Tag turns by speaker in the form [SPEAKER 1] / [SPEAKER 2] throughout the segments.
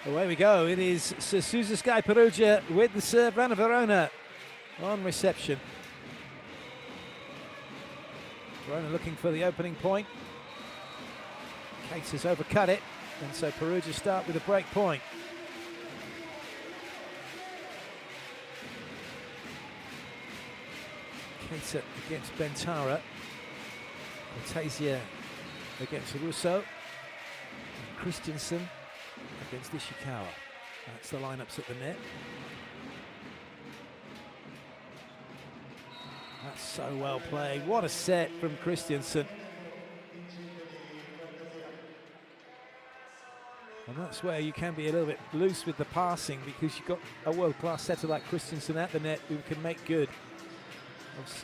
[SPEAKER 1] Away we go. It is Sir Susa Scai Perugia with the serve. Rana Verona on reception. Verona looking for the opening point. Case has overcut it, and so Perugia start with a break point. Case against Bentara. Cortesia against Russo. And Christensen against Ishikawa. That's the lineups at the net. That's so well played. What a set from Christensen. And that's where you can be a little bit loose with the passing, because you've got a world-class setter like Christensen at the net who can make good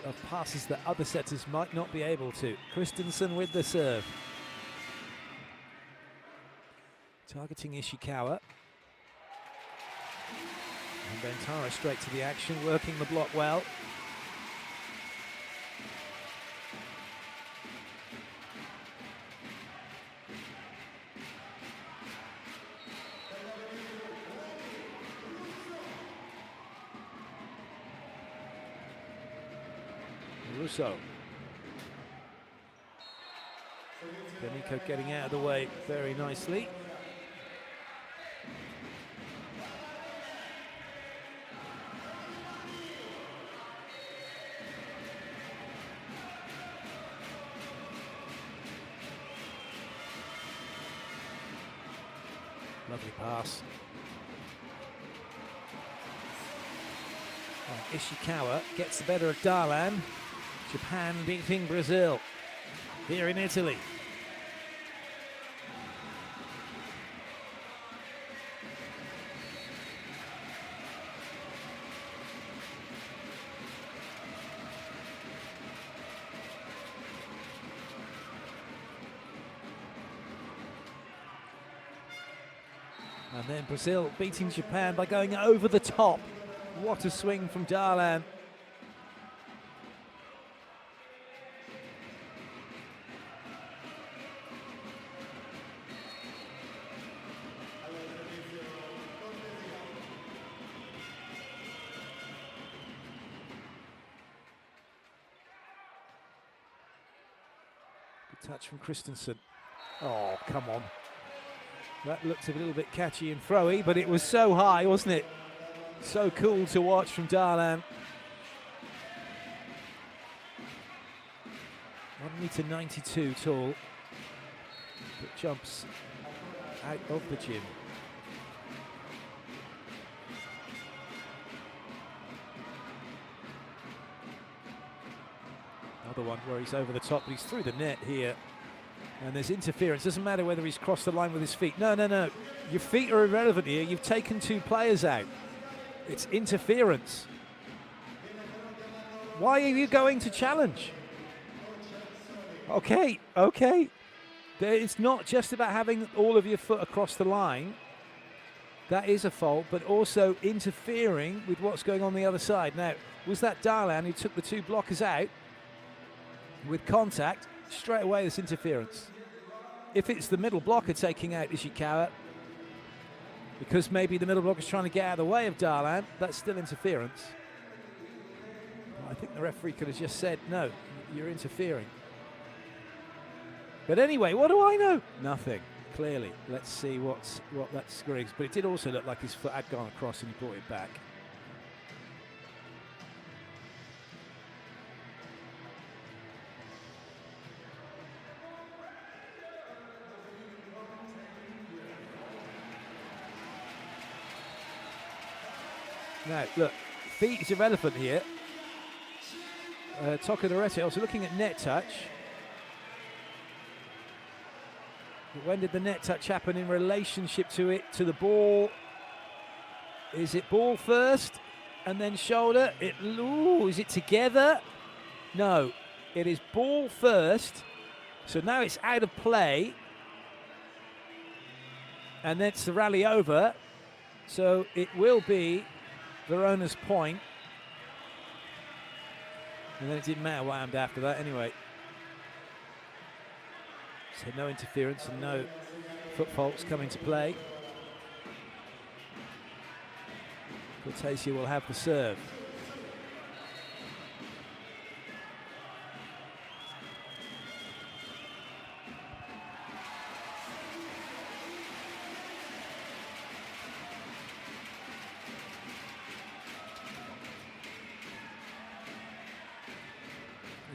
[SPEAKER 1] of passes that other setters might not be able to. Christensen with the serve. Targeting Ishikawa. And Bentara straight to the action, working the block well. Russo. Denico getting out of the way very nicely. Lovely pass. And Ishikawa gets the better of Darlan. Japan beating Brazil here in Italy. And then Brazil beating Japan by going over the top. What a swing from Darlan. Good touch from Christensen. Oh, come on. That looked a little bit catchy and throwy, but it was so high, wasn't it? So cool to watch from Darlan. 1.92 m tall, but jumps out of the gym. Another one where he's over the top, but he's through the net here. And there's interference. Doesn't matter whether he's crossed the line with his feet. No, no, no. Your feet are irrelevant here. You've taken two players out. It's interference. Why are you going to challenge? Okay, okay. It's not just about having all of your foot across the line. That is a fault, but also interfering with what's going on the other side. Now, was that Darlan who took the two blockers out with contact? Straight away, this interference. If it's the middle blocker taking out Ishikawa, because maybe the middle blocker is trying to get out of the way of Darlan, that's still interference. I think the referee could have just said, no, you're interfering. But anyway, what do I know? Nothing, clearly. Let's see what that screams. But it did also look like his foot had gone across and he brought it back. Now, look, feet is irrelevant here. Tokudarete also looking at net touch. But when did the net touch happen in relationship to it, to the ball? Is it ball first and then shoulder? Ooh, is it together? No, it is ball first. So now it's out of play. And then it's the rally over. So it will be Verona's point. And then it didn't matter what happened after that anyway. So no interference and no foot faults come into play. Cortesia will have the serve.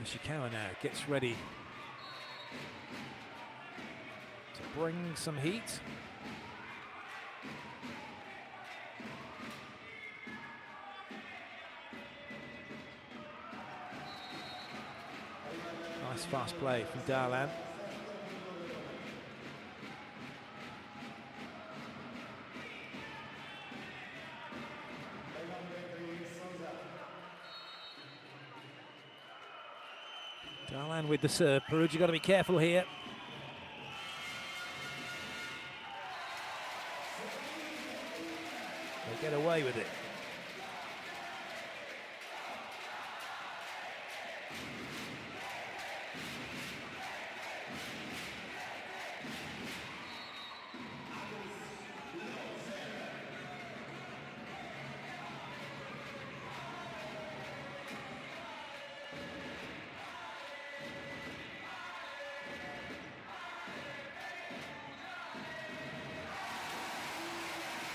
[SPEAKER 1] Ishikawa now gets ready to bring some heat. Nice fast play from Darlan. Darlan with the serve. Perugia got to be careful here. They get away with it.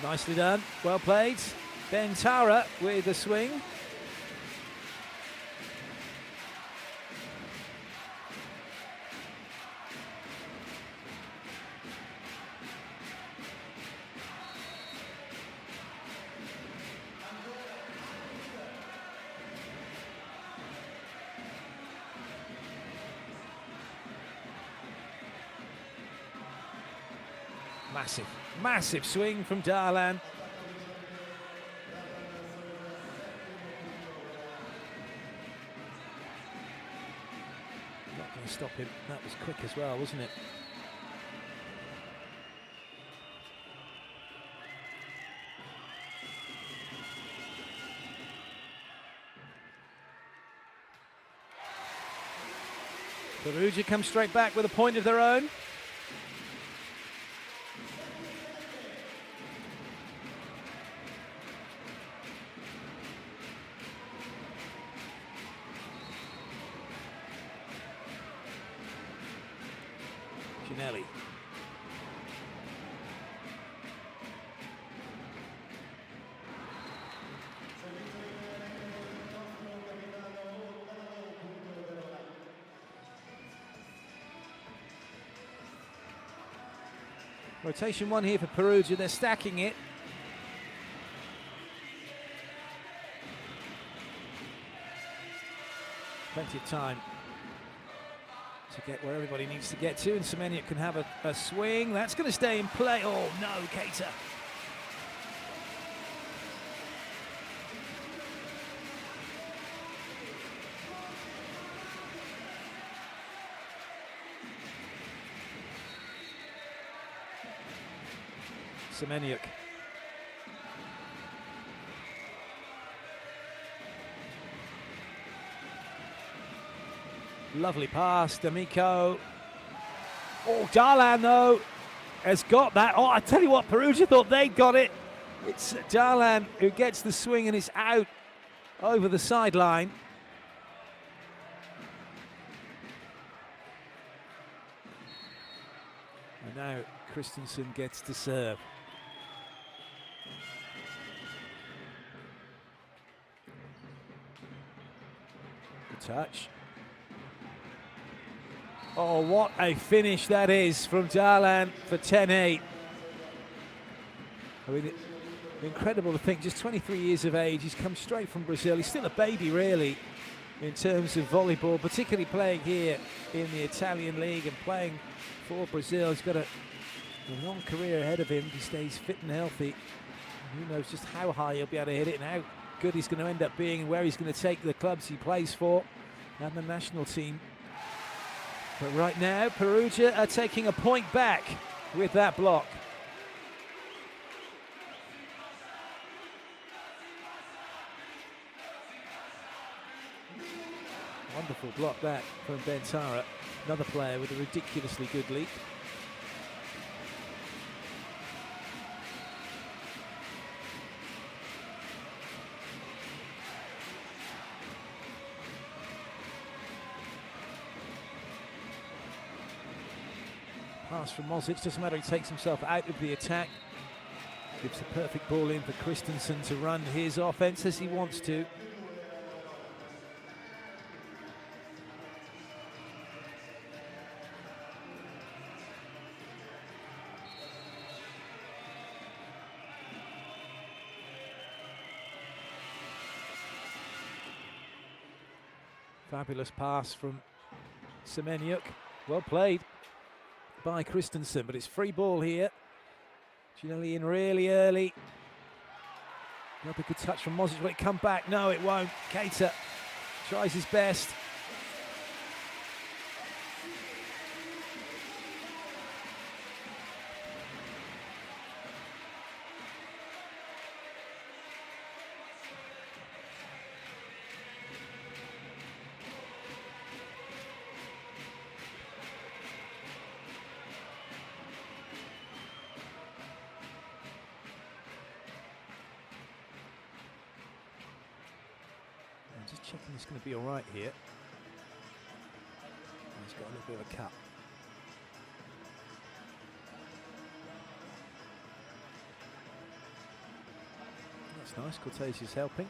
[SPEAKER 1] Nicely done, well played. Bentara with the swing. Massive, massive swing from Darlan. Not going to stop him. That was quick as well, wasn't it? Perugia comes straight back with a point of their own. Ginelli. Rotation one here for Perugia. They're stacking it. Plenty of time to get where everybody needs to get to, and Semeniuk can have a swing. That's going to stay in play. Oh no, Keita. Semeniuk. Lovely pass, D'Amico. Oh, Darlan, though, has got that. Oh, I tell you what, Perugia thought they'd got it. It's Darlan who gets the swing and is out over the sideline. And now Christensen gets to serve. Good touch. Oh, what a finish that is from Darlan for 10-8. I mean, incredible to think, just 23 years of age, he's come straight from Brazil. He's still a baby, really, in terms of volleyball, particularly playing here in the Italian league and playing for Brazil. He's got a long career ahead of him. He stays fit and healthy. And who knows just how high he'll be able to hit it and how good he's going to end up being and where he's going to take the clubs he plays for and the national team. But right now, Perugia are taking a point back with that block. Wonderful block that from Bentara, another player with a ridiculously good leap. Pass from Mozic, doesn't matter, he takes himself out of the attack. Gives the perfect ball in for Christensen to run his offense as he wants to. Fabulous pass from Semenyuk. Well played by Christensen, but it's free ball here. Ginelli in really early. Another good touch from Mozic. Will it come back? No, it won't. Keita tries his best. Just checking it's going to be all right here. He's got a little bit of a cut. That's nice, Cortez is helping.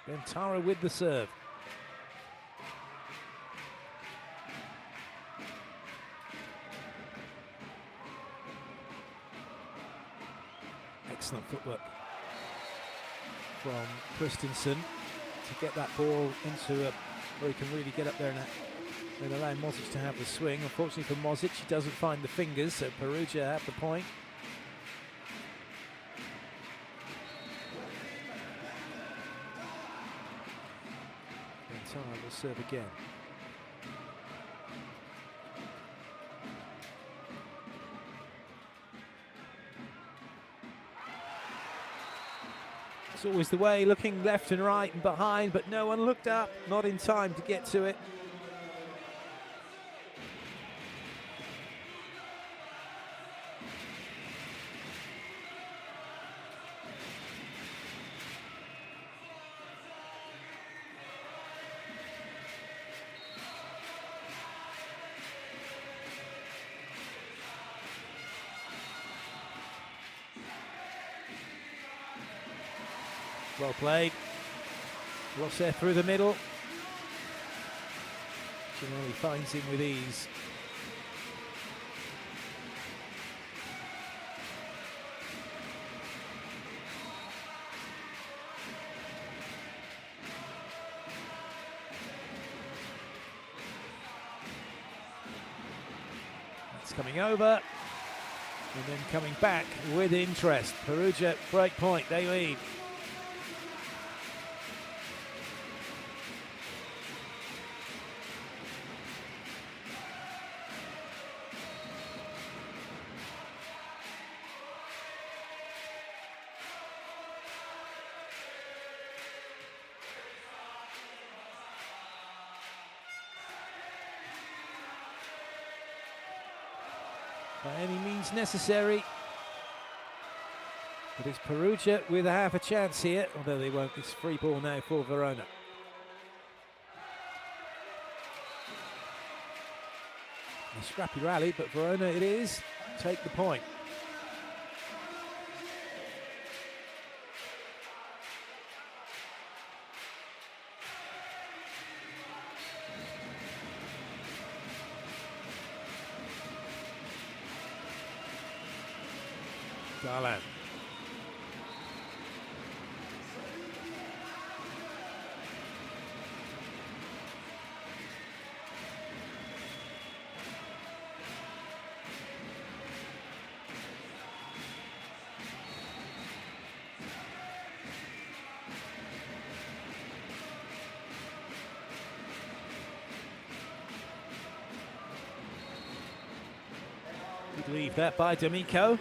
[SPEAKER 1] Bentara with the serve. Excellent footwork from Christensen to get that ball into where he can really get up there and allow Mozic to have the swing. Unfortunately for Mozic, he doesn't find the fingers, so Perugia have the point. Will serve again. It's always the way, looking left and right and behind, but no one looked up, not in time to get to it. Well played. Lost there through the middle. Ginelli finds him with ease. That's coming over. And then coming back with interest. Perugia, break point, they lead. By any means necessary. But it's Perugia with a half a chance here, although they won't. It's free ball now for Verona. A scrappy rally, but Verona it is. Take the point. Darlan. Good leave that by D'Amico.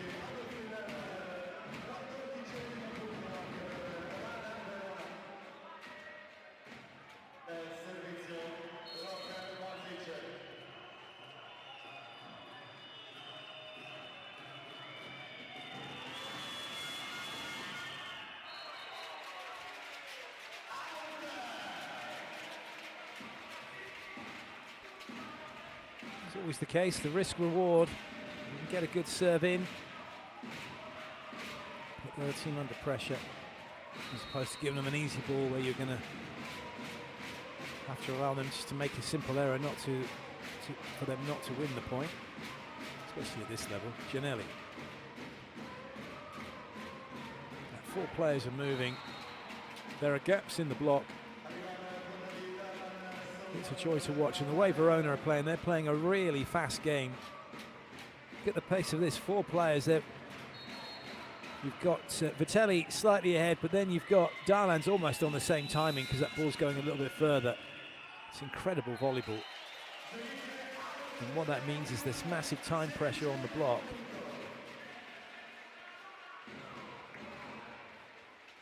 [SPEAKER 1] It's always the case, the risk reward. You can get a good serve in, put the other team under pressure, as opposed to giving them an easy ball where you're going to have to allow them just to make a simple error, not for them not to win the point, especially at this level. Gianelli. 4 players are moving. There are gaps in the block. It's a joy to watch, and the way Verona are playing, they're playing a really fast game. Look at the pace of this, 4 players there. You've got Vitelli slightly ahead, but then you've got Darlan's almost on the same timing because that ball's going a little bit further. It's incredible volleyball. And what that means is this massive time pressure on the block.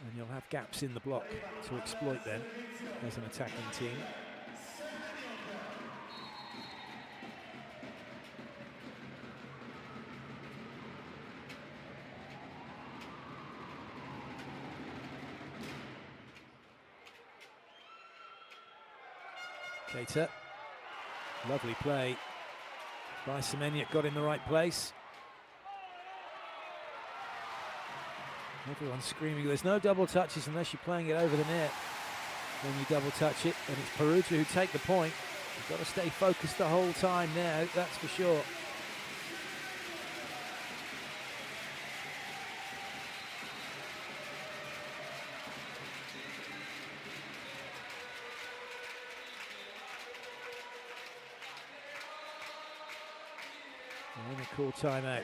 [SPEAKER 1] And you'll have gaps in the block to exploit them as an attacking team. Keita, lovely play by Semeniuk, got in the right place. Everyone's screaming, there's no double touches unless you're playing it over the net. When you double touch it, and it's Perugia who take the point. You've got to stay focused the whole time now, that's for sure. And a cool timeout.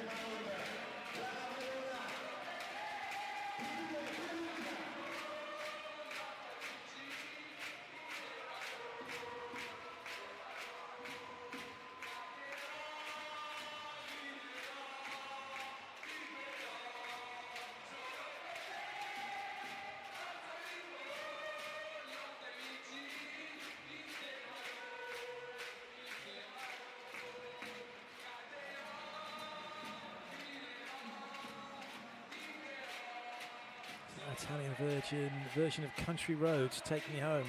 [SPEAKER 1] Italian version of Country Roads, Take Me Home.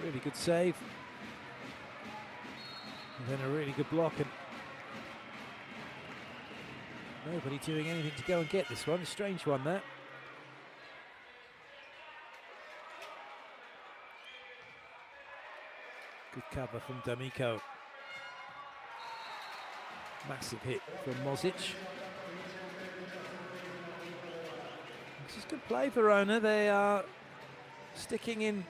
[SPEAKER 1] Really good save. And then a really good block, and nobody doing anything to go and get this one. A strange one, that. Good cover from D'Amico. Massive hit from Mozic. This is good play, Verona. They are sticking in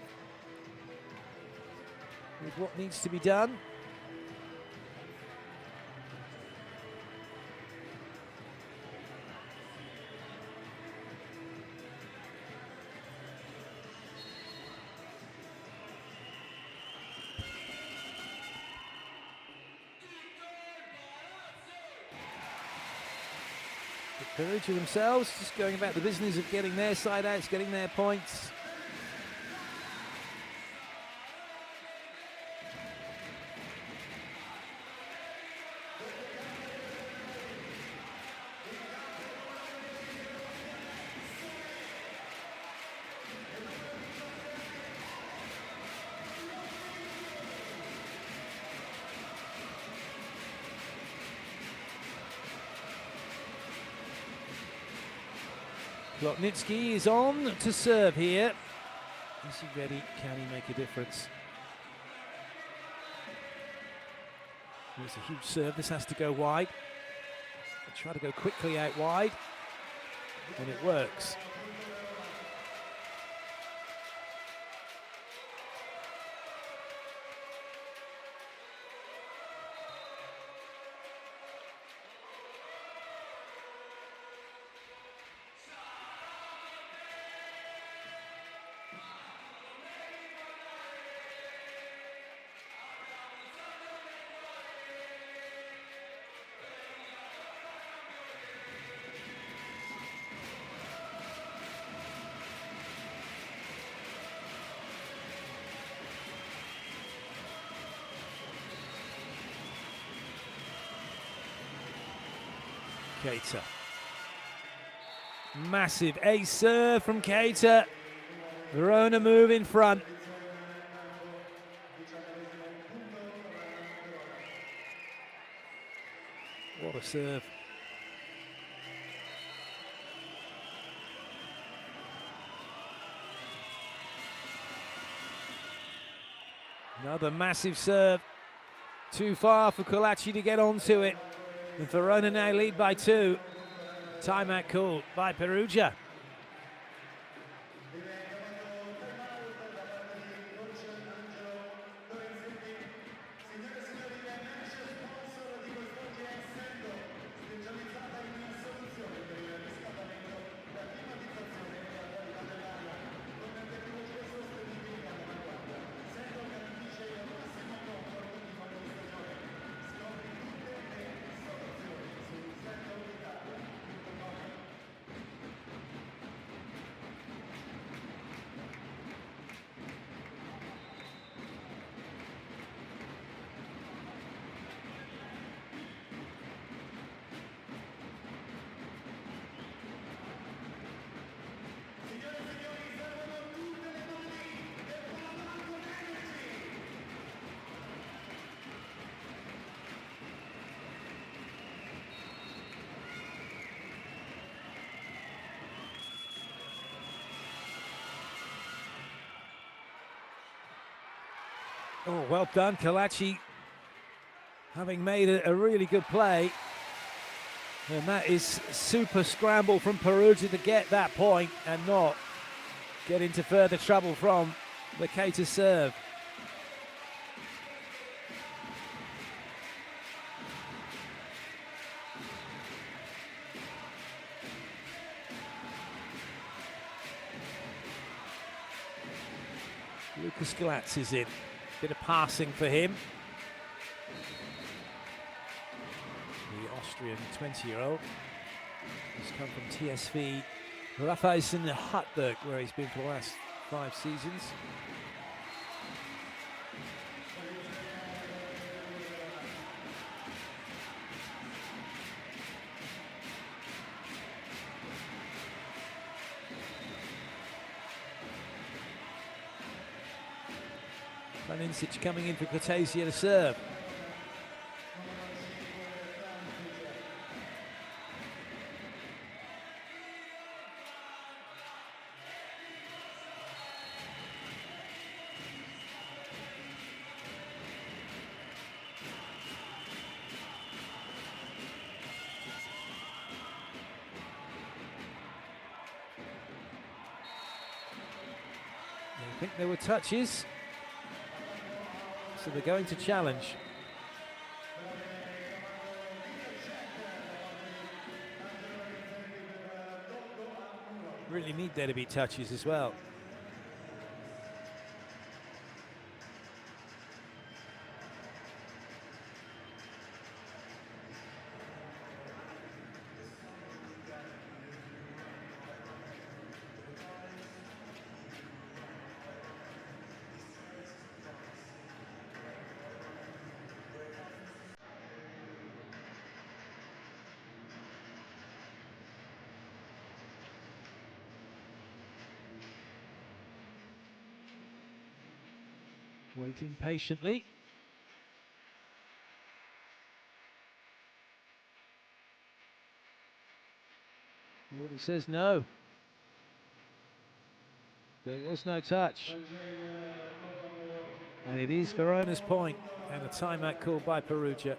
[SPEAKER 1] with what needs to be done. Perugia themselves just going about the business of getting their side outs, getting their points. Plotnitsky is on to serve here. Is he ready? Can he make a difference? It's a huge serve. This has to go wide. They try to go quickly out wide, and it works. Keita. Massive ace serve from Keita. Verona move in front. What a serve. Another massive serve. Too far for Colaci to get onto it. And Verona now lead by 2. Timeout called by Perugia. Oh, well done, Colaci, having made a really good play. And that is super scramble from Perugia to get that point and not get into further trouble from the Keita serve. Lucas Galatz is in. Bit of passing for him. The Austrian 20-year-old has come from TSV Raiffeisen-Hartberg, where he's been for the last 5 seasons. Planinsic coming in for Cortesia to serve. I think there were touches. So they're going to challenge. Really need there to be touches as well. Waiting patiently. Well, he says no. There was no touch. And it is Verona's point, and a timeout called by Perugia.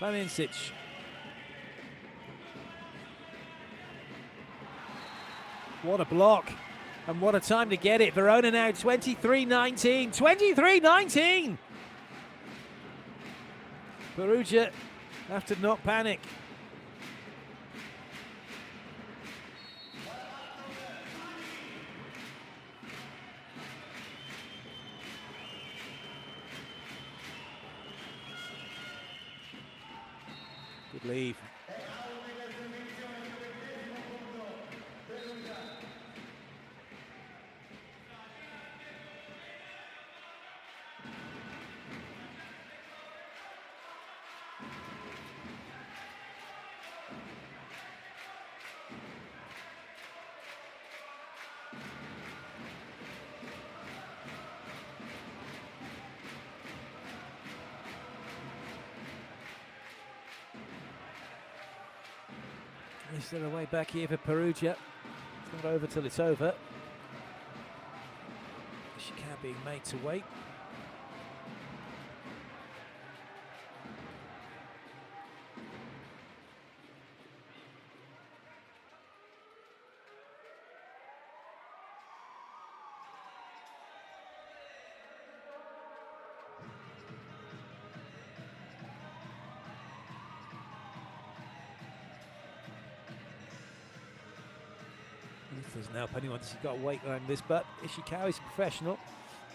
[SPEAKER 1] Planinsic. What a block, and what a time to get it. Verona now 23-19, 23-19! Perugia have to not panic. Good leave. Is there a way back here for Perugia? It's not over till it's over. Ishikawa being made to wait. Doesn't help anyone. He's got to wait around this, but Ishikawa is professional.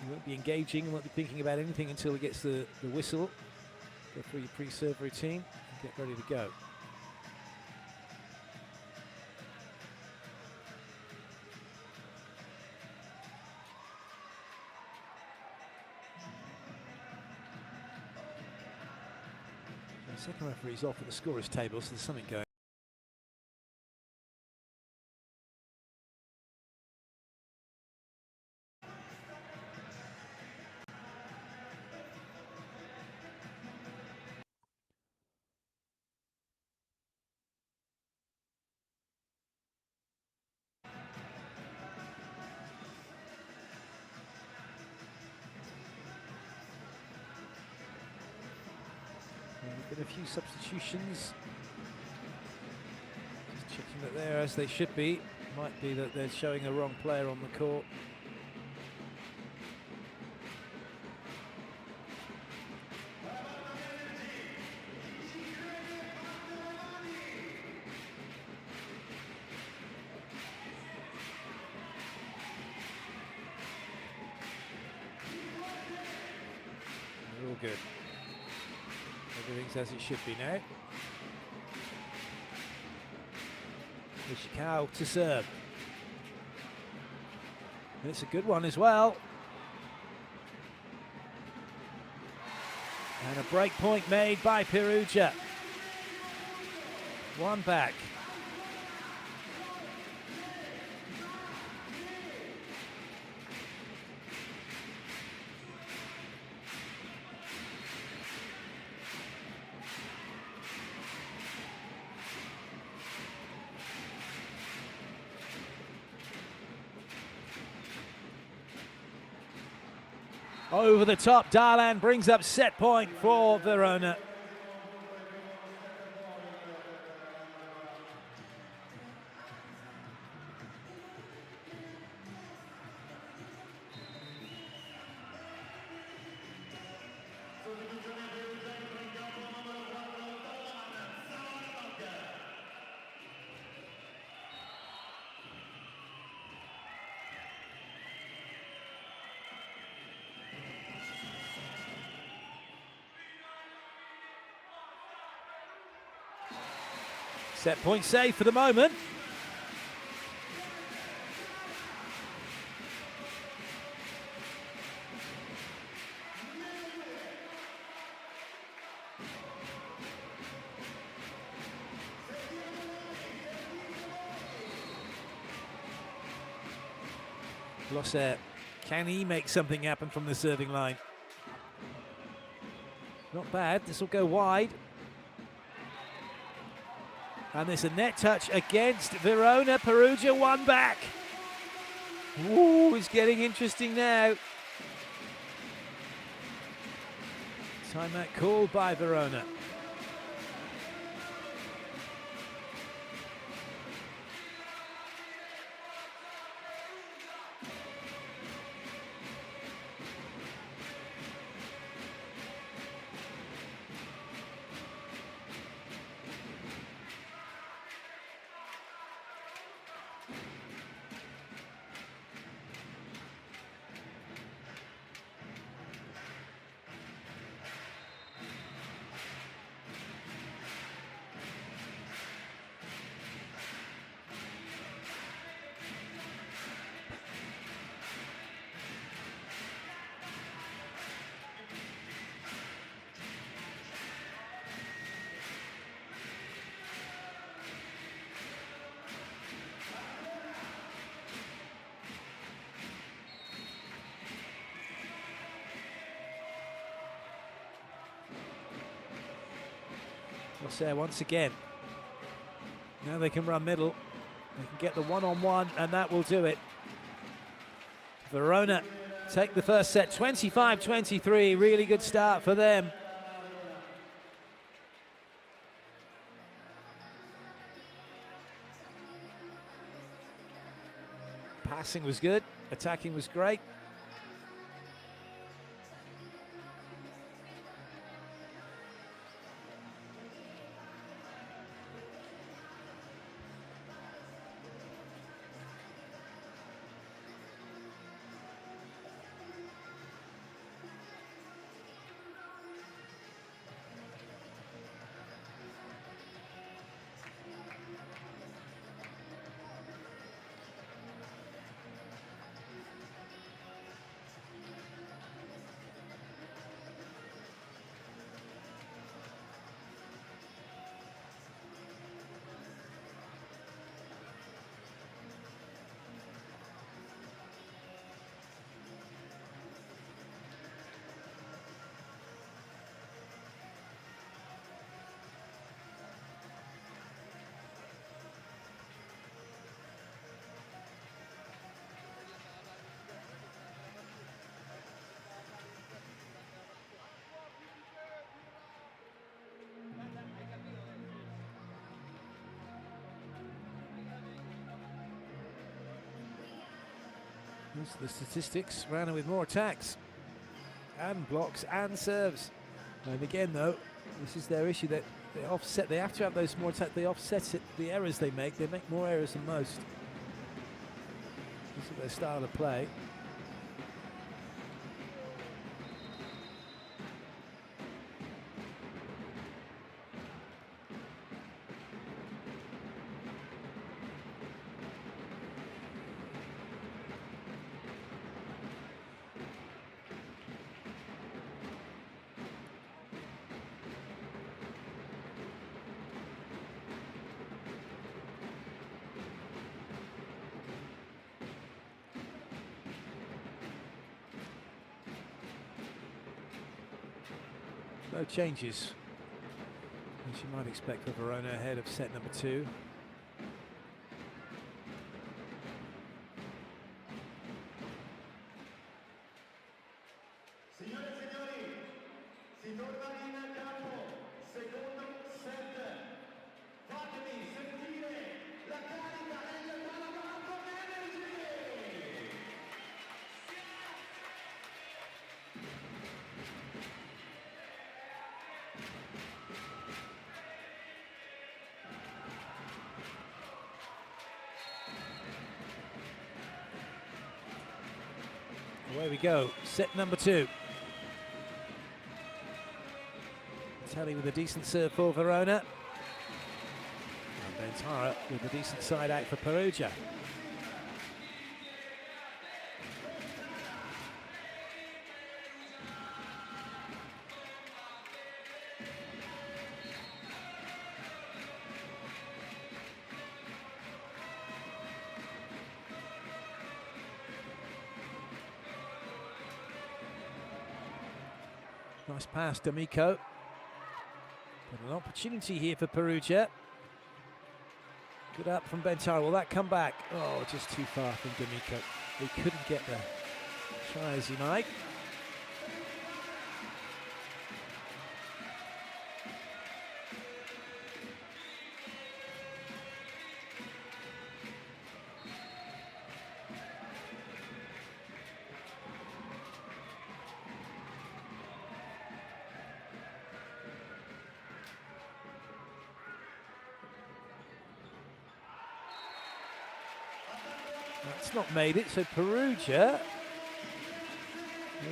[SPEAKER 1] He won't be engaging, he won't be thinking about anything until he gets the whistle. Go through your pre-serve routine and get ready to go. The second referee's off at the scorer's table, so there's something going. Been a few substitutions. Just checking that they're as they should be. Might be that they're showing a wrong player on the court. They're all good. Everything's as it should be now. Ishikawa to serve. And it's a good one as well. And a break point made by Perugia. One back. Over the top, Darlan brings up set point for Verona. Set point safe for the moment. Losser, can he make something happen from the serving line? Not bad, this will go wide. And there's a net touch against Verona. Perugia one back. Ooh, it's getting interesting now. Timeout called by Verona. There once again. Now they can run middle. They can get the one-on-one, and that will do it. Verona take the first set, 25-23. Really good start for them. Passing was good. Attacking was great. Those are the statistics. Rana with more attacks and blocks and serves. And again, though, this is their issue, that they offset. They have to have those more attacks. They offset it, the errors they make. They make more errors than most. This is their style of play. No changes, as you might expect for Verona ahead of set number 2. Away we go, set number 2. Tally with a decent serve for Verona. And Bentara with a decent side out for Perugia. Nice pass, D'Amico. But an opportunity here for Perugia. Good up from Bentara. Will that come back? Oh, just too far from D'Amico. He couldn't get there. Try as he might. That's not made it, so Perugia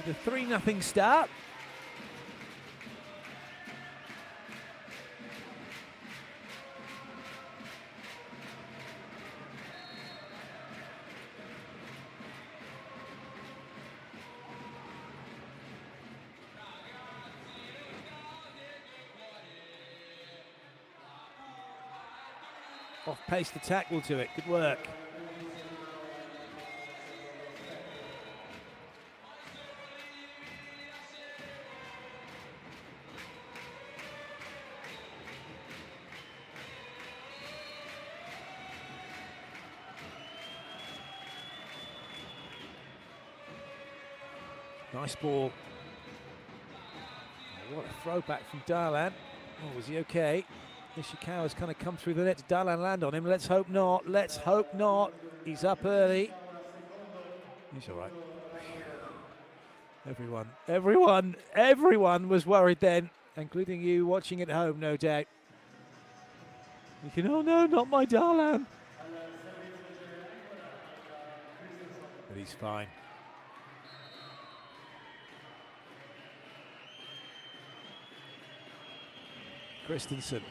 [SPEAKER 1] with a 3-0 start. Off-paced attack will do it. Good work. Nice ball. Oh, what a throwback from Darlan. Oh, was he okay? Ishikawa's kind of come through the net. Did Darlan land on him? Let's hope not. Let's hope not. He's up early. He's all right. Everyone was worried then, including you watching at home, no doubt. Thinking, oh no, not my Darlan. But he's fine. Christensen.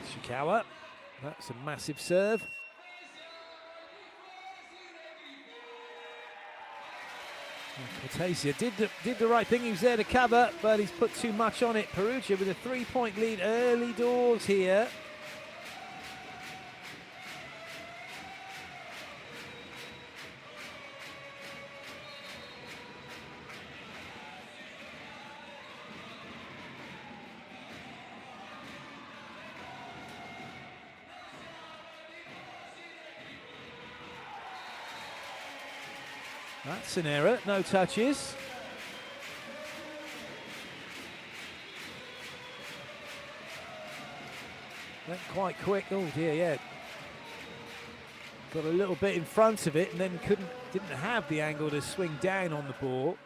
[SPEAKER 1] Ishikawa. That's a massive serve. Cortesia did the right thing. He was there to cover, but he's put too much on it. Perugia with a 3-point lead early doors here. That's an error, no touches. Went quite quick, oh dear, yeah. Got a little bit in front of it and then didn't have the angle to swing down on the ball.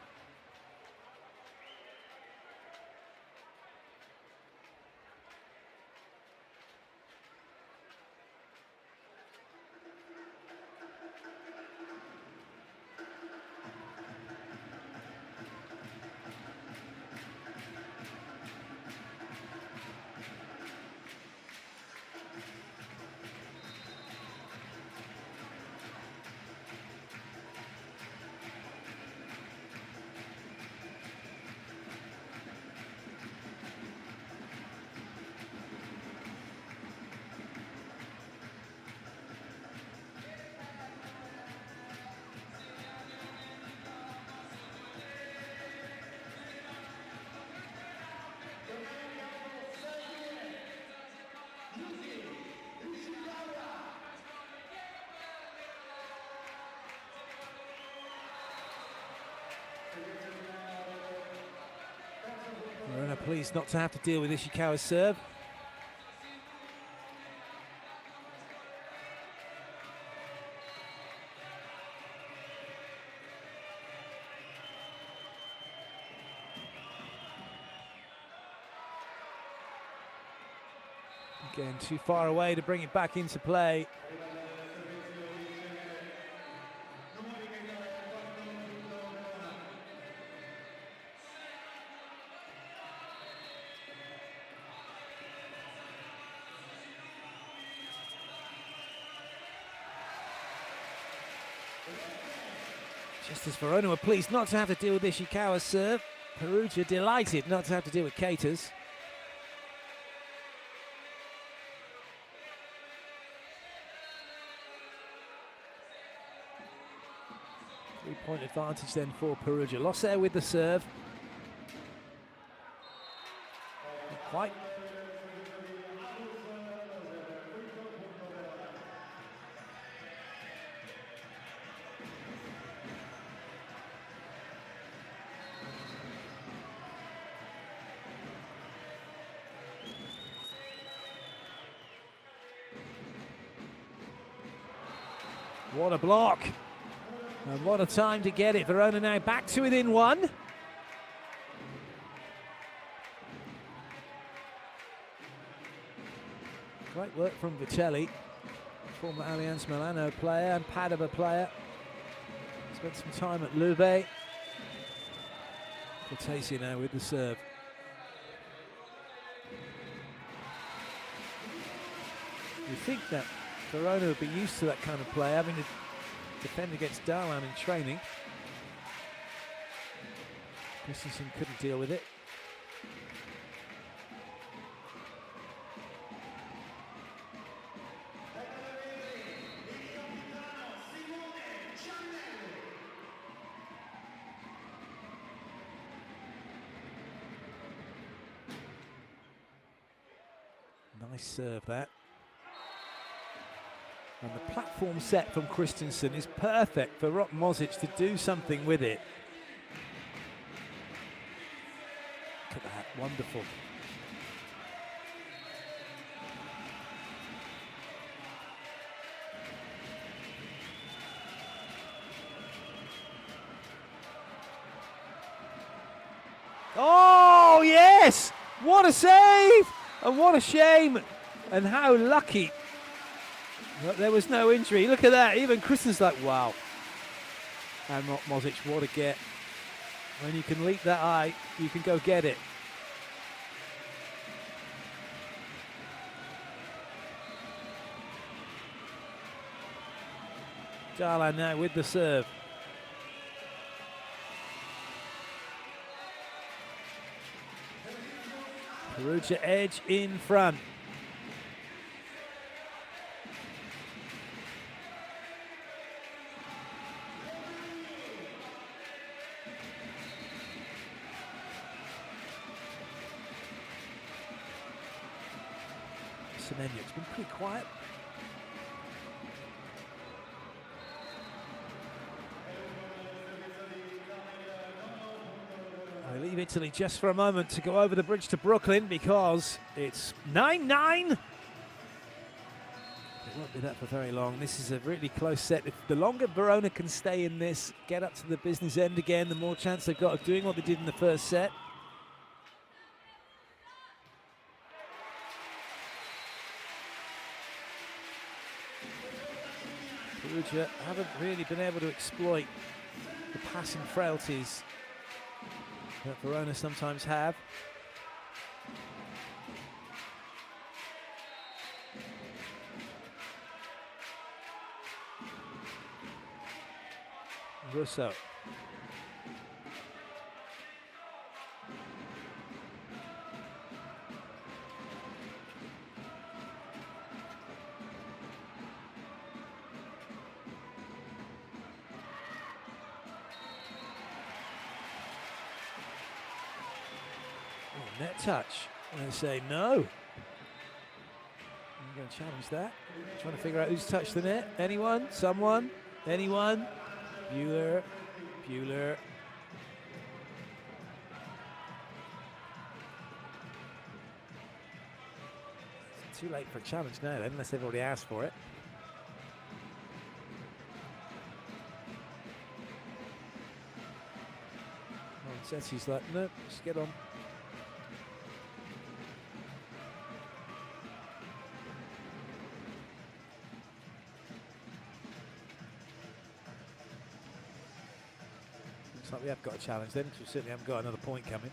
[SPEAKER 1] Rana pleased not to have to deal with Ishikawa's serve. Again, too far away to bring it back into play. Just as Verona were pleased not to have to deal with Ishikawa's serve, Perugia delighted not to have to deal with Keita's. 3-point advantage then for Perugia. Lost there with the serve. Not quite. What a block. And what a time to get it. Verona now back to within one. Great work from Vicelli, former Allianz Milano player and Padova player. Spent some time at Lube. Cortesi now with the serve. You think that Verona would be used to that kind of play, having to defend against Darlan in training. Christensen couldn't deal with it. Nice serve that. And the platform set from Christensen is perfect for Rok Mozic to do something with it. Look at that, wonderful. Oh, yes! What a save! And what a shame! And how lucky. There was no injury. Look at that. Even Christensen's like, wow. And Rok Mozic, what a get. When you can leap that high, you can go get it. Darlan now with the serve. Perugia edge in front. It's been pretty quiet. I leave Italy just for a moment to go over the bridge to Brooklyn because it's 9-9. It won't be that for very long. This is a really close set. If the longer Verona can stay in this, get up to the business end again, the more chance they've got of doing what they did in the first set. Perugia haven't really been able to exploit the passing frailties that Verona sometimes have. Russo. Net touch. I'm going to say no. I'm going to challenge that. Trying to figure out who's touched the net. Anyone? Someone? Anyone? Buehler. Buehler. It's too late for a challenge now, then, unless they've already asked for it. Zessi's like, no, just get on. Looks like we have got a challenge then, because we certainly haven't got another point coming.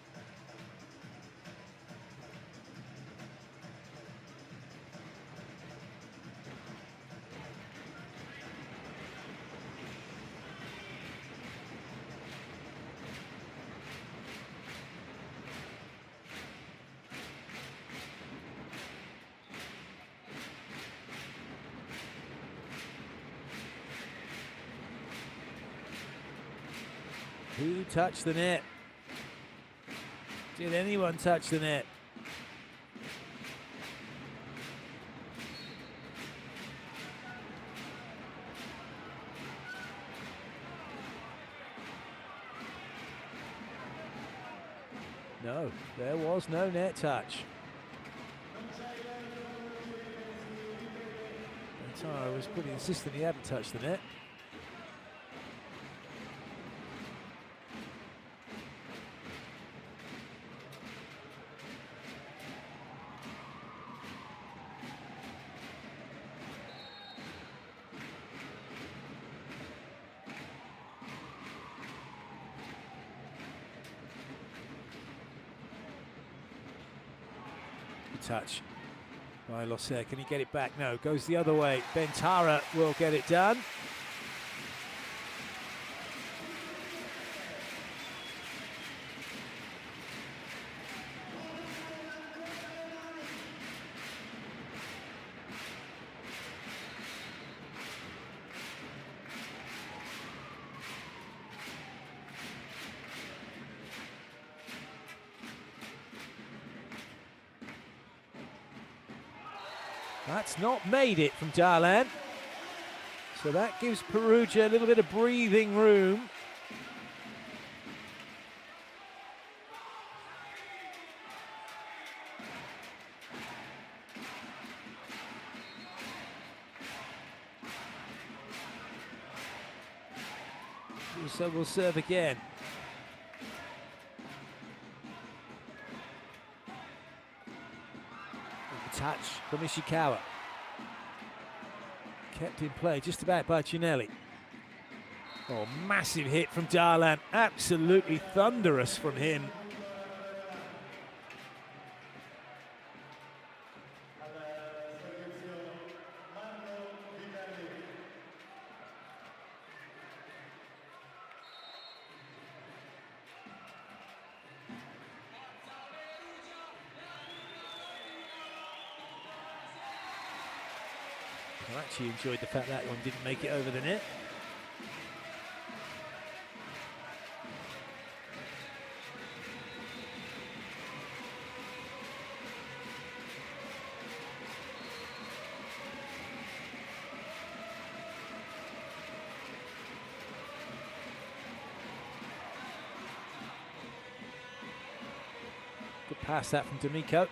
[SPEAKER 1] Who touched the net? Did anyone touch the net? No, there was no net touch. Bentara was pretty insistent he hadn't touched the net. Touch by Losser. Can he get it back? No, goes the other way. Bentara will get it done. That's not made it from Darlan. So that gives Perugia a little bit of breathing room. So we'll serve again. Touch from Ishikawa. Kept in play just about by Ginelli. Oh, massive hit from Darlan. Absolutely thunderous from him. I actually enjoyed the fact that one didn't make it over the net. Good pass that from D'Amico.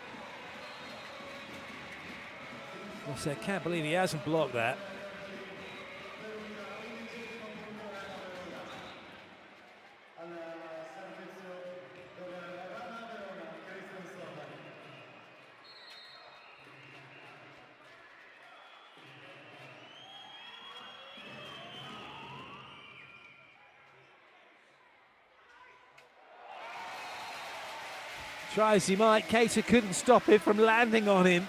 [SPEAKER 1] I can't believe he hasn't blocked that. Try as he might, Keita couldn't stop it from landing on him.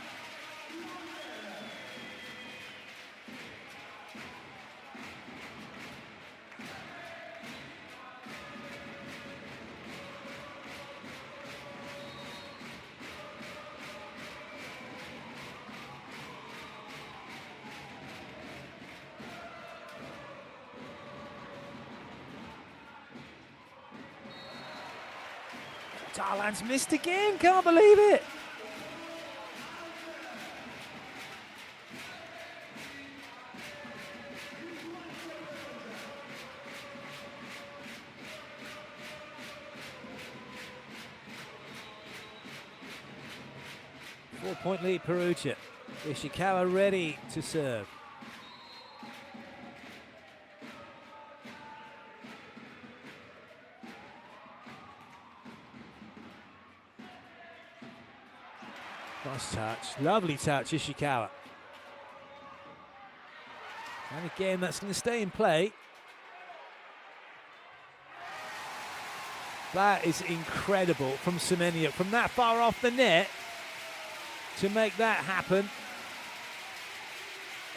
[SPEAKER 1] Darlan's missed again, can't believe it. Four-point lead, Perugia. Ishikawa ready to serve. Nice touch, lovely touch, Ishikawa. And again, that's going to stay in play. That is incredible from Semenya. From that far off the net to make that happen.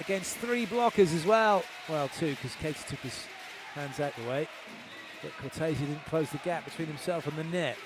[SPEAKER 1] Against 3 blockers as well. Well, 2, because Katie took his hands out the way. But Cortese didn't close the gap between himself and the net.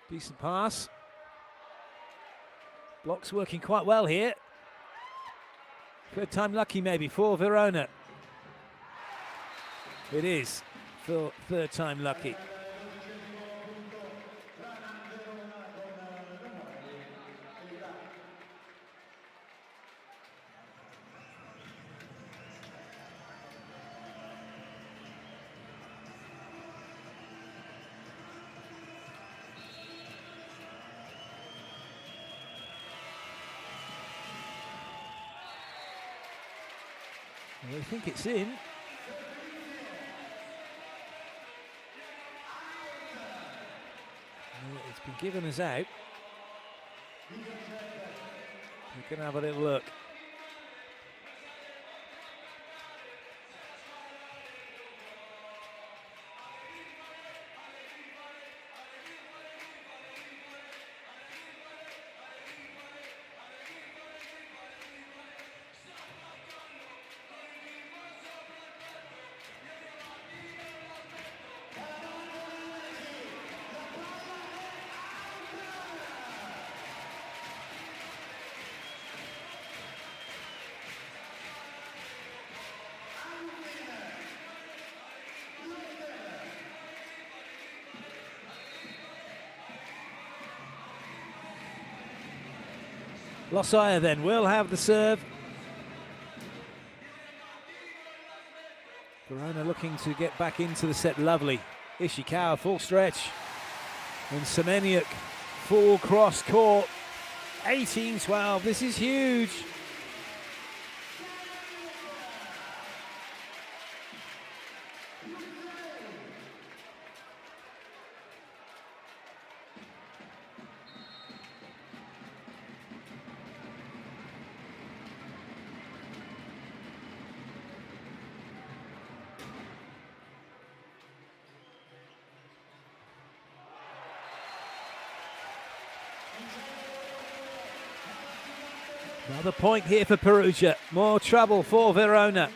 [SPEAKER 1] Decent pass. Block's working quite well here. Third time lucky maybe for Verona. It is for third time lucky. They think it's in. It's been given us out. We can have a little look. Losaia then will have the serve. Verona looking to get back into the set. Lovely. Ishikawa full stretch. And Semenya full cross court. 18-12. This is huge. Another point here for Perugia. More trouble for Verona.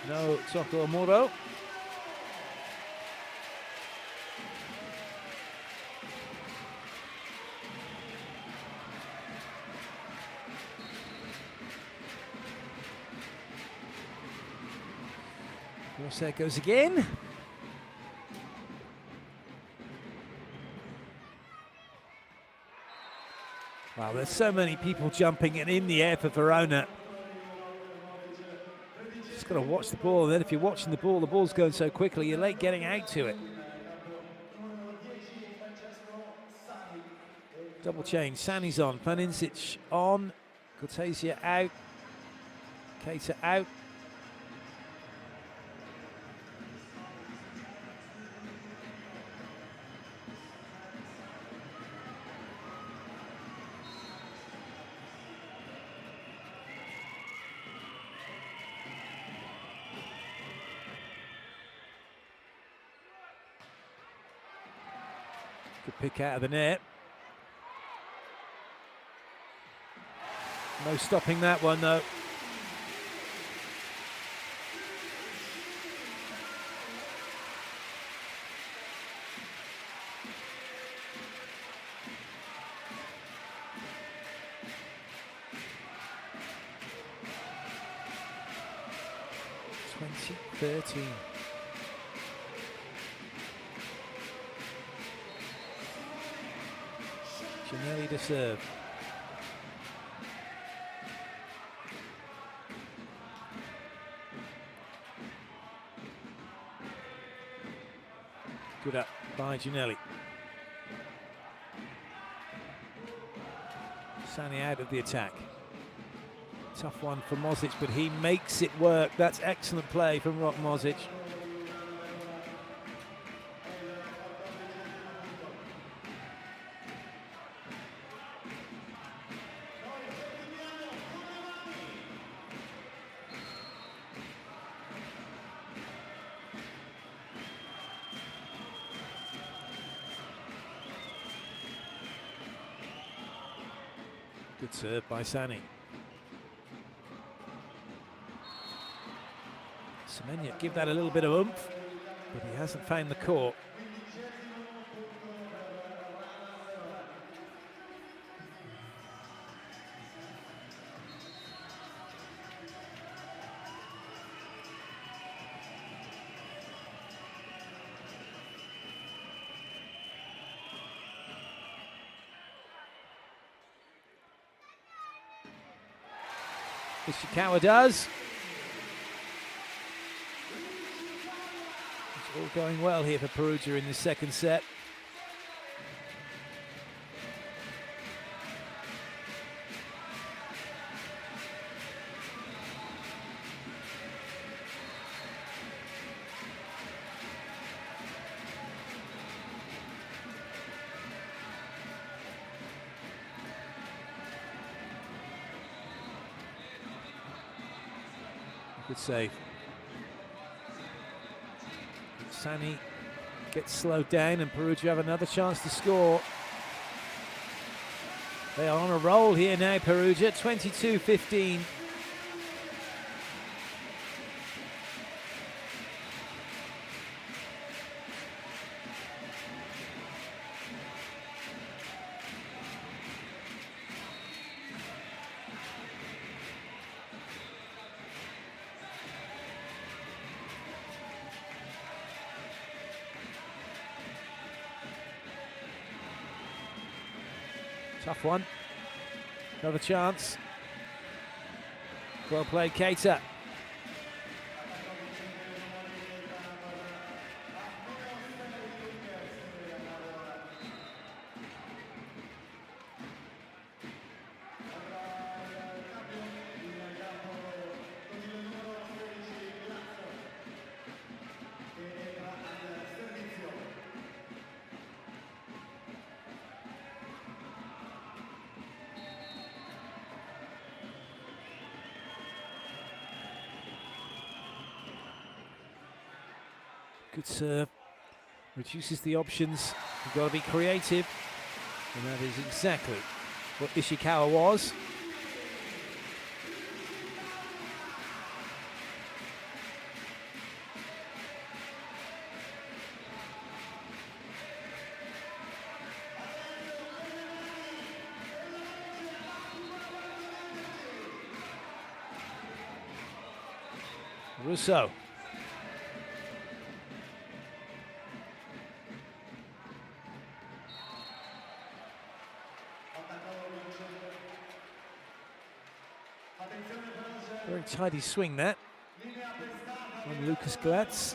[SPEAKER 1] No Toko Muro. There goes again. Wow, there's so many people jumping and in the air for Verona. Just got to watch the ball, and then if you're watching the ball's going so quickly, you're late getting out to it. Double change. Sani's on. Paninsic on. Cortesia out. Keita out. Good pick out of the net. No stopping that one though. '13. Ginelli to serve. Good up by Ginelli. Sani out of the attack. Tough one for Mozic, but he makes it work. That's excellent play from Rok Mozic. Good serve by Sani. Semenya give that a little bit of oomph, but he hasn't found the court. Ishikawa does. It's all going well here for Perugia in the second set. Good save. Sani gets slowed down and Perugia have another chance to score. They are on a roll here now, Perugia, 22-15. Tough one. Another chance. Well played, Keita. Good serve, reduces the options. You've got to be creative, and that is exactly what Ishikawa was. Russo. Very tidy swing that on Lucas Glatz.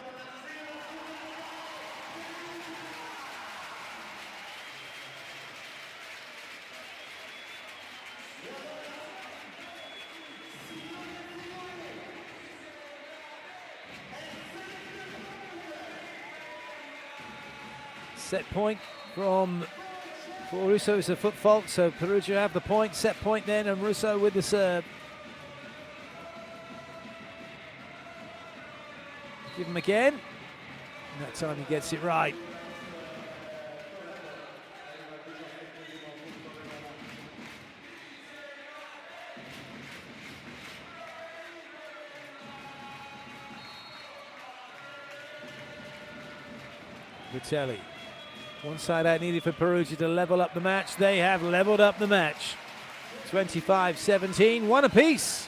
[SPEAKER 1] Set point from for Russo is a foot fault, so Perugia have the point. Set point then, and Russo with the serve. Give him again. And that time he gets it right. Vitelli. One side out needed for Perugia to level up the match. They have leveled up the match. 25-17, one apiece.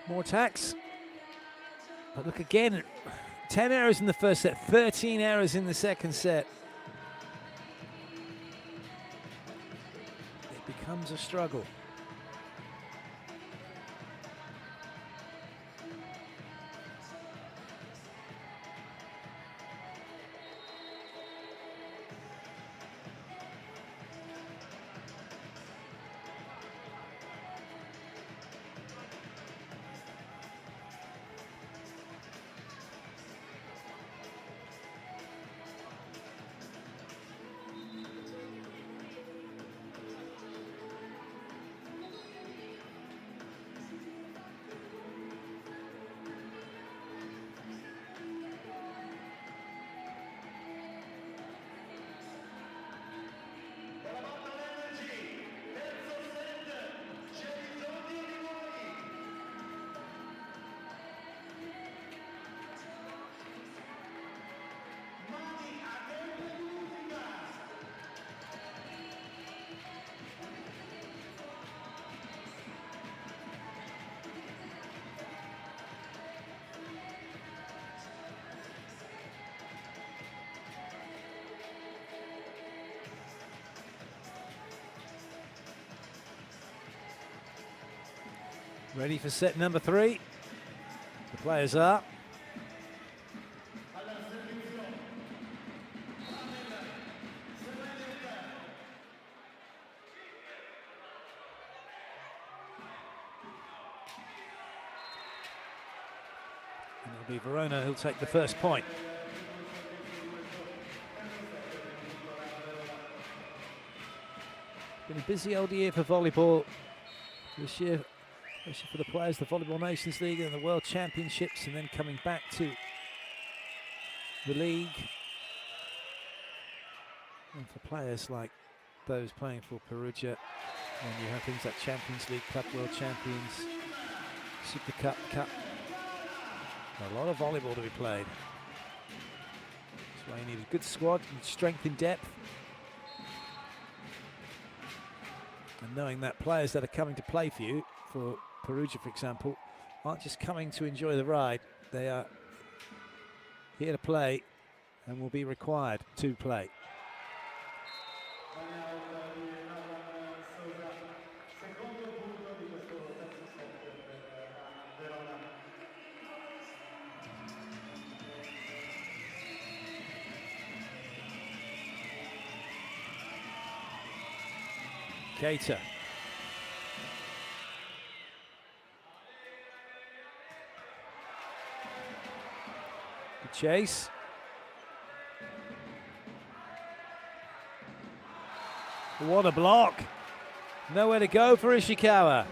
[SPEAKER 1] More attacks. But look again, 10 errors in the first set, 13 errors in the second set. It becomes a struggle. Ready for set number 3. The players are. And it'll be Verona who'll take the first point. Been a busy old year for volleyball this year. Especially for the players, the Volleyball Nations League and the World Championships, and then coming back to the league. And for players like those playing for Perugia, and you have things like Champions League, Cup World Champions, Super Cup, a lot of volleyball to be played. That's why you need a good squad and strength in depth. And knowing that players that are coming to play for you, for Perugia, for example, aren't just coming to enjoy the ride. They are here to play and will be required to play. Keita. Chase. What a block. Nowhere to go for Ishikawa.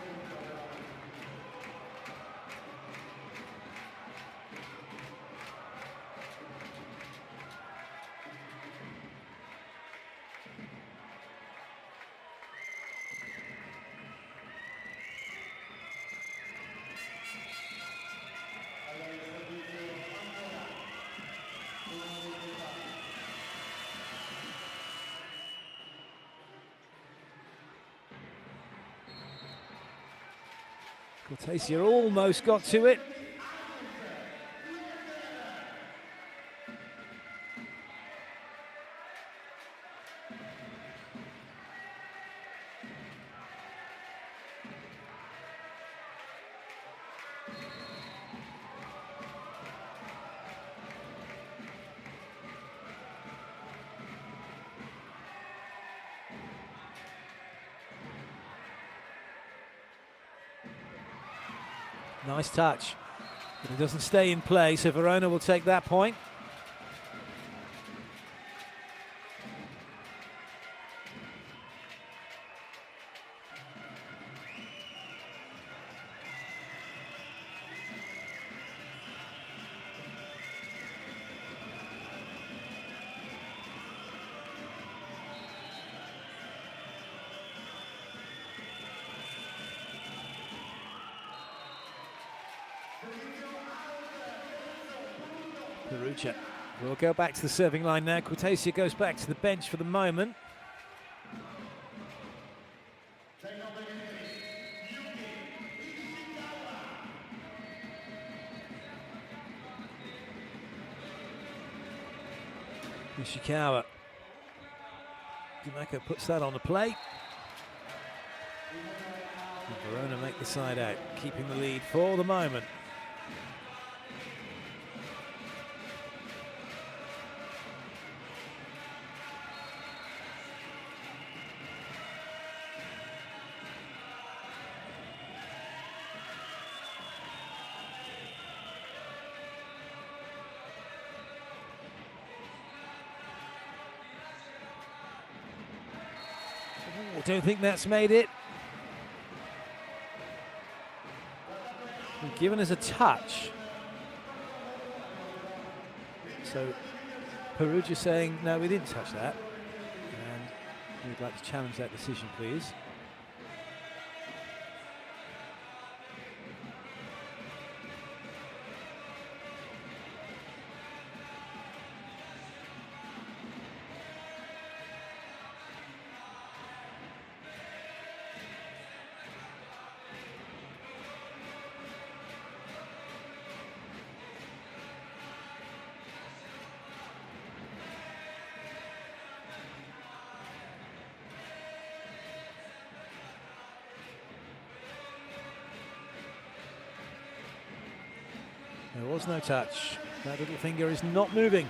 [SPEAKER 1] Cortesia almost got to it. Nice touch, but it doesn't stay in play, so Verona will take that point. Perugia will go back to the serving line now. Cortesia goes back to the bench for the moment. Ishikawa. Dimako puts that on the plate. And Verona make the side out, keeping the lead for the moment. Don't think that's made it. Given us a touch. So Perugia saying, no, we didn't touch that. And we'd like to challenge that decision, please. There was no touch. That little finger is not moving.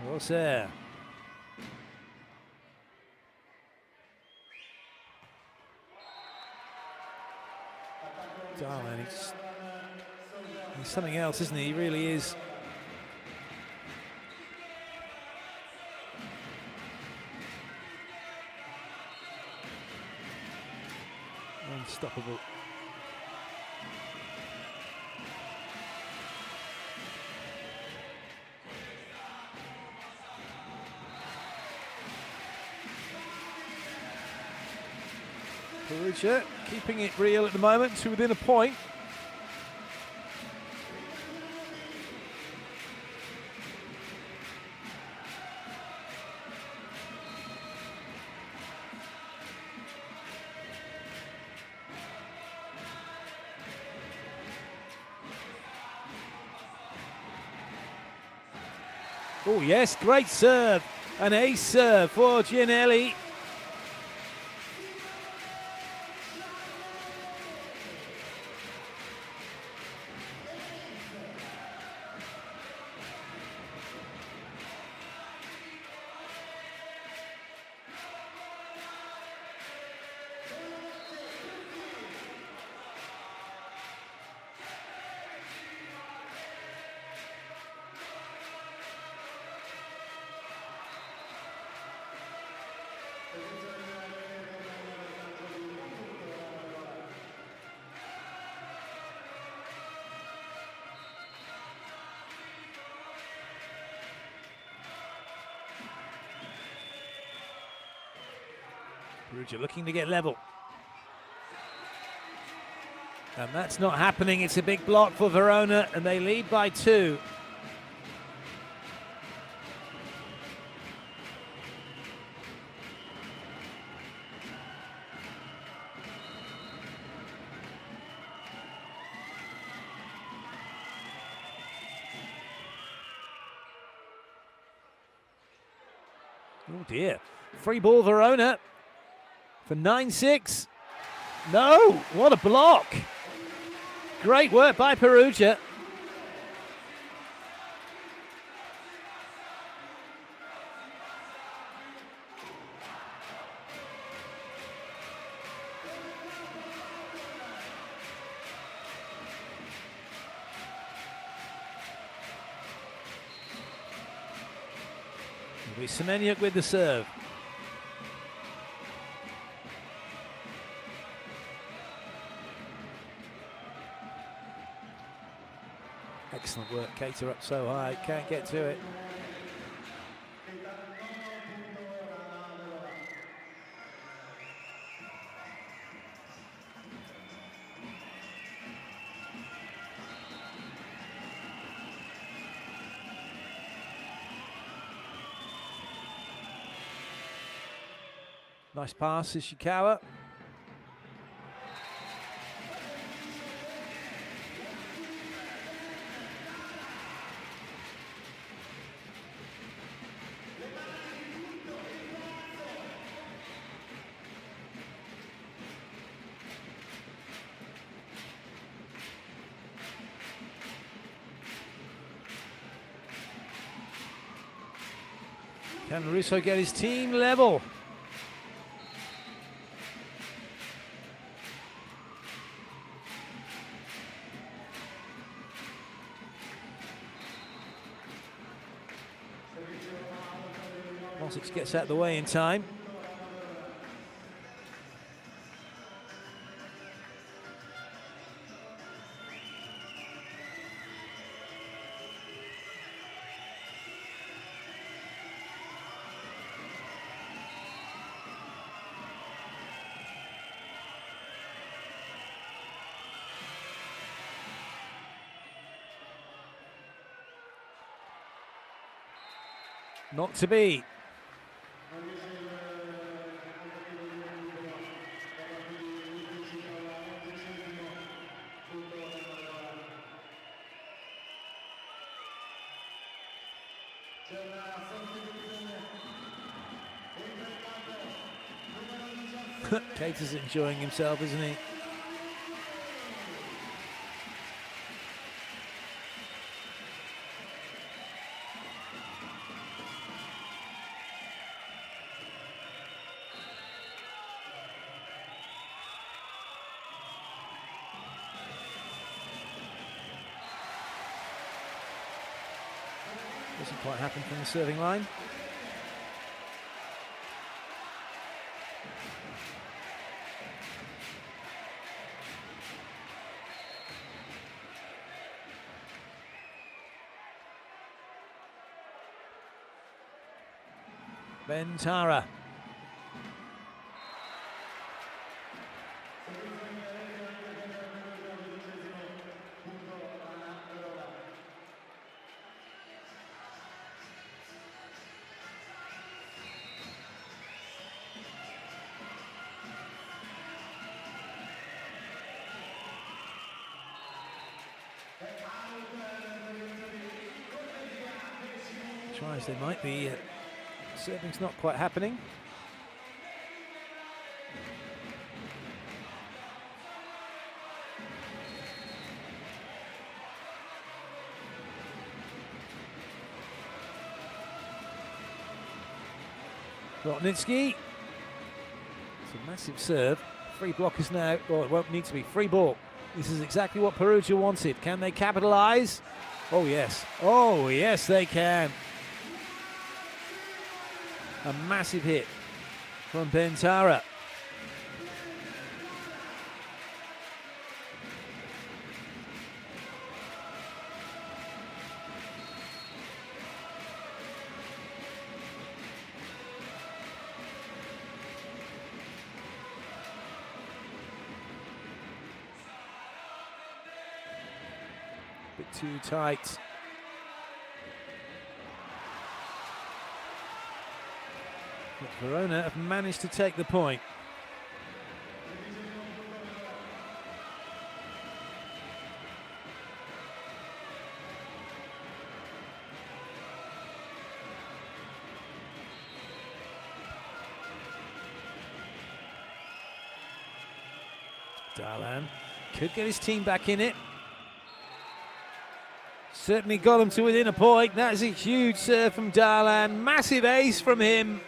[SPEAKER 1] Rosaire. Darlan, he's something else, isn't he? He really is. Unstoppable. Perugia keeping it real at the moment to within a point. Oh yes, great serve. An ace serve for Gianelli. Perugia looking to get level. And that's not happening. It's a big block for Verona, and they lead by 2. Oh dear. Free ball Verona for 9-6. No, what a block. Great work by Perugia. It'll be Semeniuk with the serve. Excellent work, Cater up so high, can't get to it. Nice pass, Ishikawa. Can Russo get his team level? Mosic gets out of the way in time. Not to be. Cater's enjoying himself, isn't he? Doesn't quite happen from the serving line. Bentara. Tries they might be. Serving's not quite happening. Rotnitsky. It's a massive serve. 3 blockers now. Oh, it won't need to be. Free ball. This is exactly what Perugia wanted. Can they capitalise? Oh, yes. Oh, yes, they can. A massive hit from Bentara. Bit too tight. But Verona have managed to take the point. Darlan could get his team back in it. Certainly got him to within a point. That is a huge serve from Darlan. Massive ace from him.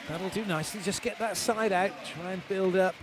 [SPEAKER 1] That'll do nicely, just get that side out, try and build up.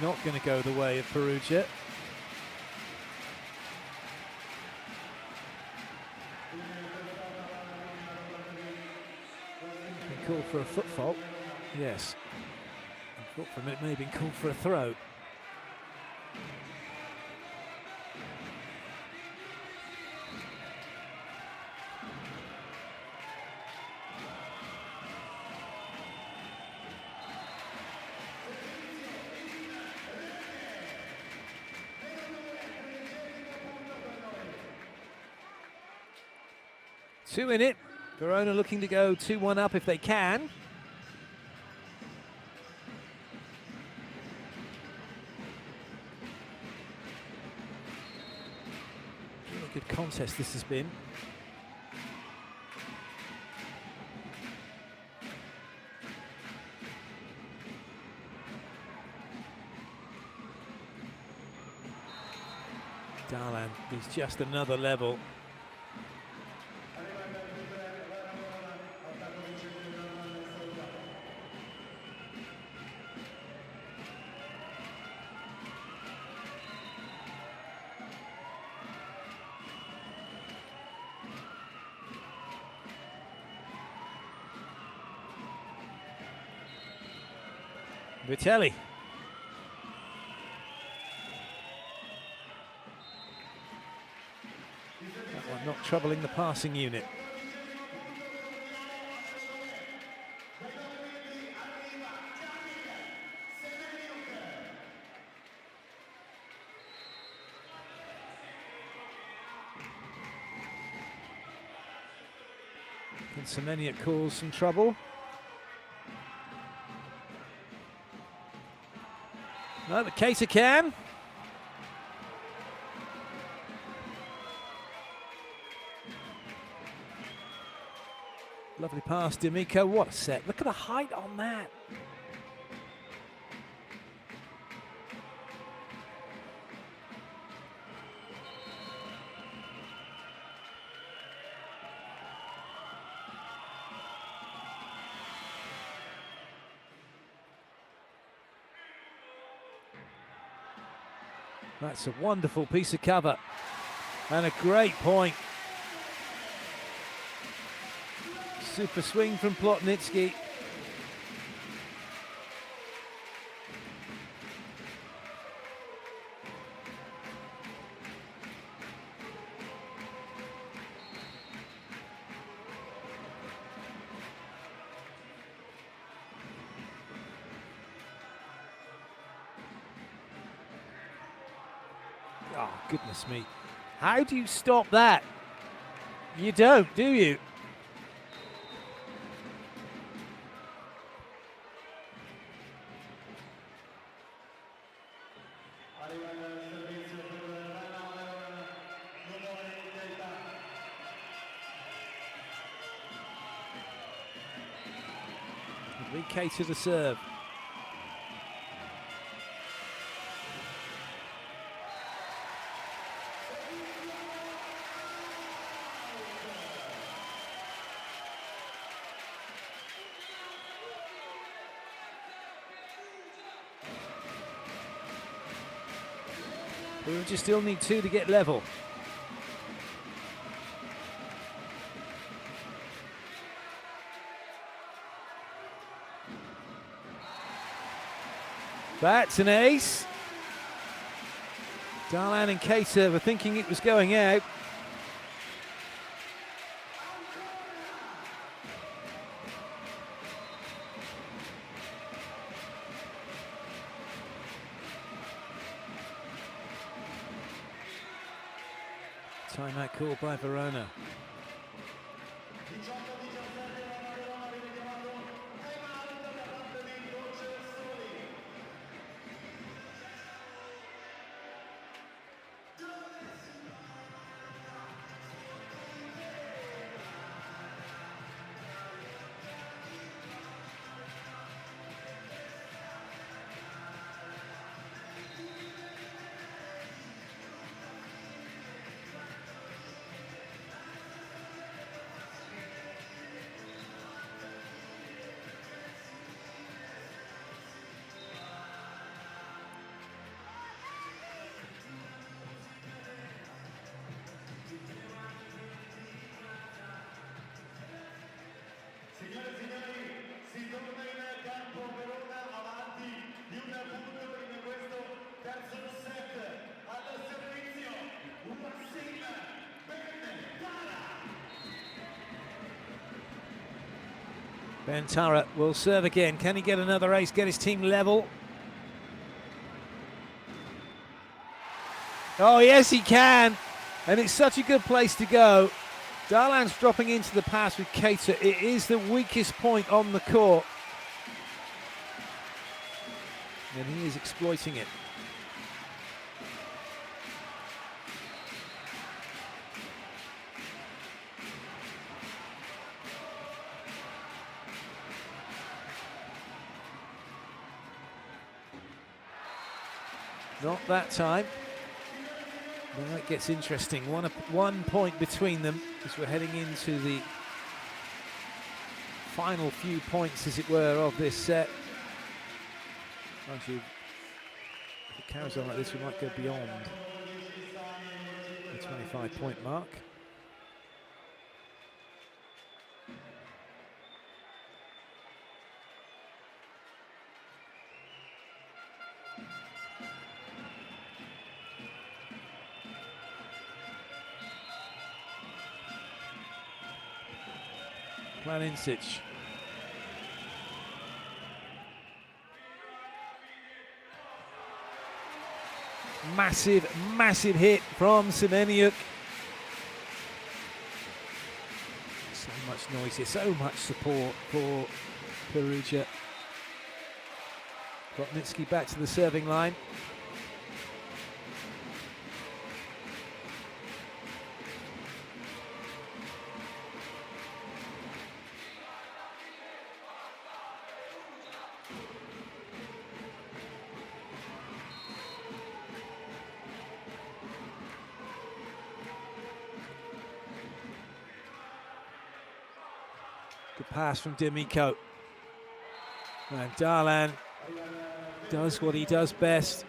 [SPEAKER 1] Not going to go the way of Perugia. Been called for a foot fault. Yes. I thought for a minute it may have been called for a throw. Two in it. Verona looking to go 2-1 up if they can. Really good contest this has been. Darlan is just another level. Vitelli. That one not troubling the passing unit. Can Semenya cause some trouble? No, the Keita can. Lovely pass, D'Amico. What a set. Look at the height on that. That's a wonderful piece of cover and a great point. Super swing from Plotnitsky. Oh, goodness me. How do you stop that? You don't, do you? Re-K to the serve. Perugia still need 2 to get level. That's an ace. Darlan and Keita were thinking it was going out. Timeout called by Verona. Bentara will serve again. Can he get another ace, get his team level? Oh, yes, he can. And it's such a good place to go. Darlan's dropping into the pass with Keita. It is the weakest point on the court. And he is exploiting it. Not that time. Now it gets interesting. One point between them as we're heading into the final few points, as it were, of this set. Actually, if it carries on like this, we might go beyond the 25-point mark. Planincic. Massive hit from Semeniuk. So much noise here, so much support for Perugia. Plotnitsky back to the serving line. Good pass from D'Amico. And Darlan does what he does best.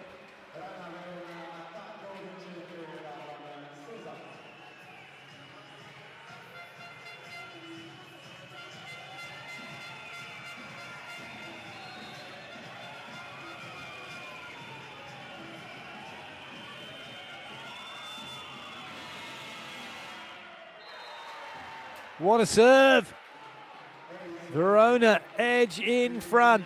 [SPEAKER 1] What a serve! Verona edge in front.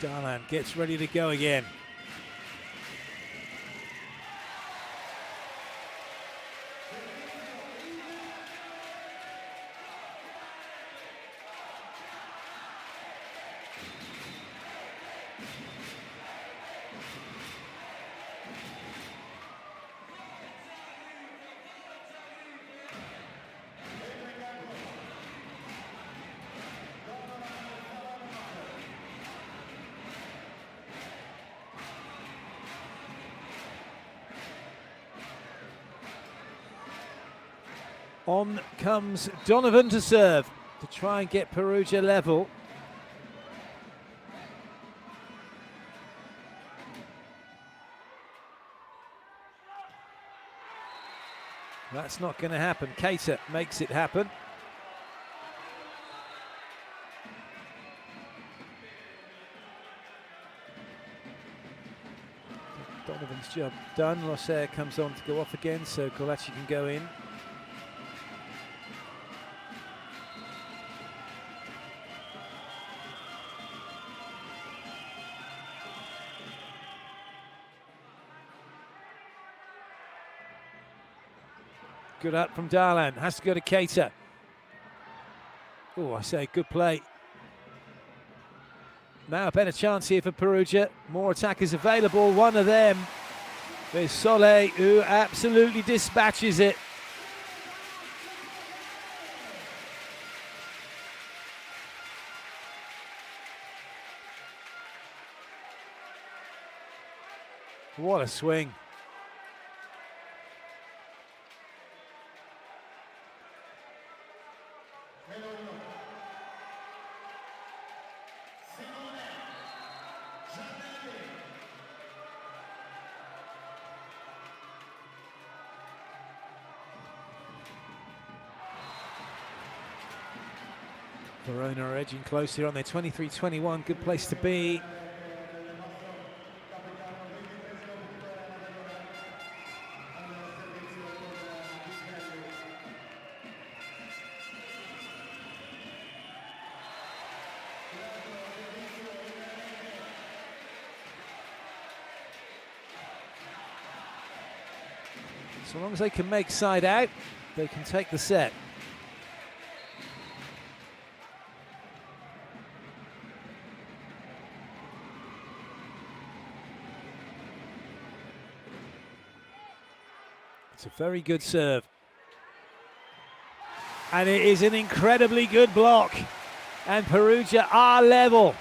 [SPEAKER 1] Darlan gets ready to go again. On comes Donovan to serve to try and get Perugia level. That's not going to happen. Keita makes it happen. Donovan's job done. Losser comes on to go off again, so Colaci can go in. Good up from Darlan, has to go to Keita. Oh, I say good play. Now a better chance here for Perugia. More attackers available. One of them is Soleil, who absolutely dispatches it. What a swing. Verona are edging close here on their 23-21. Good place to be. So long as they can make side out, they can take the set. It's a very good serve. And it is an incredibly good block. And Perugia are level.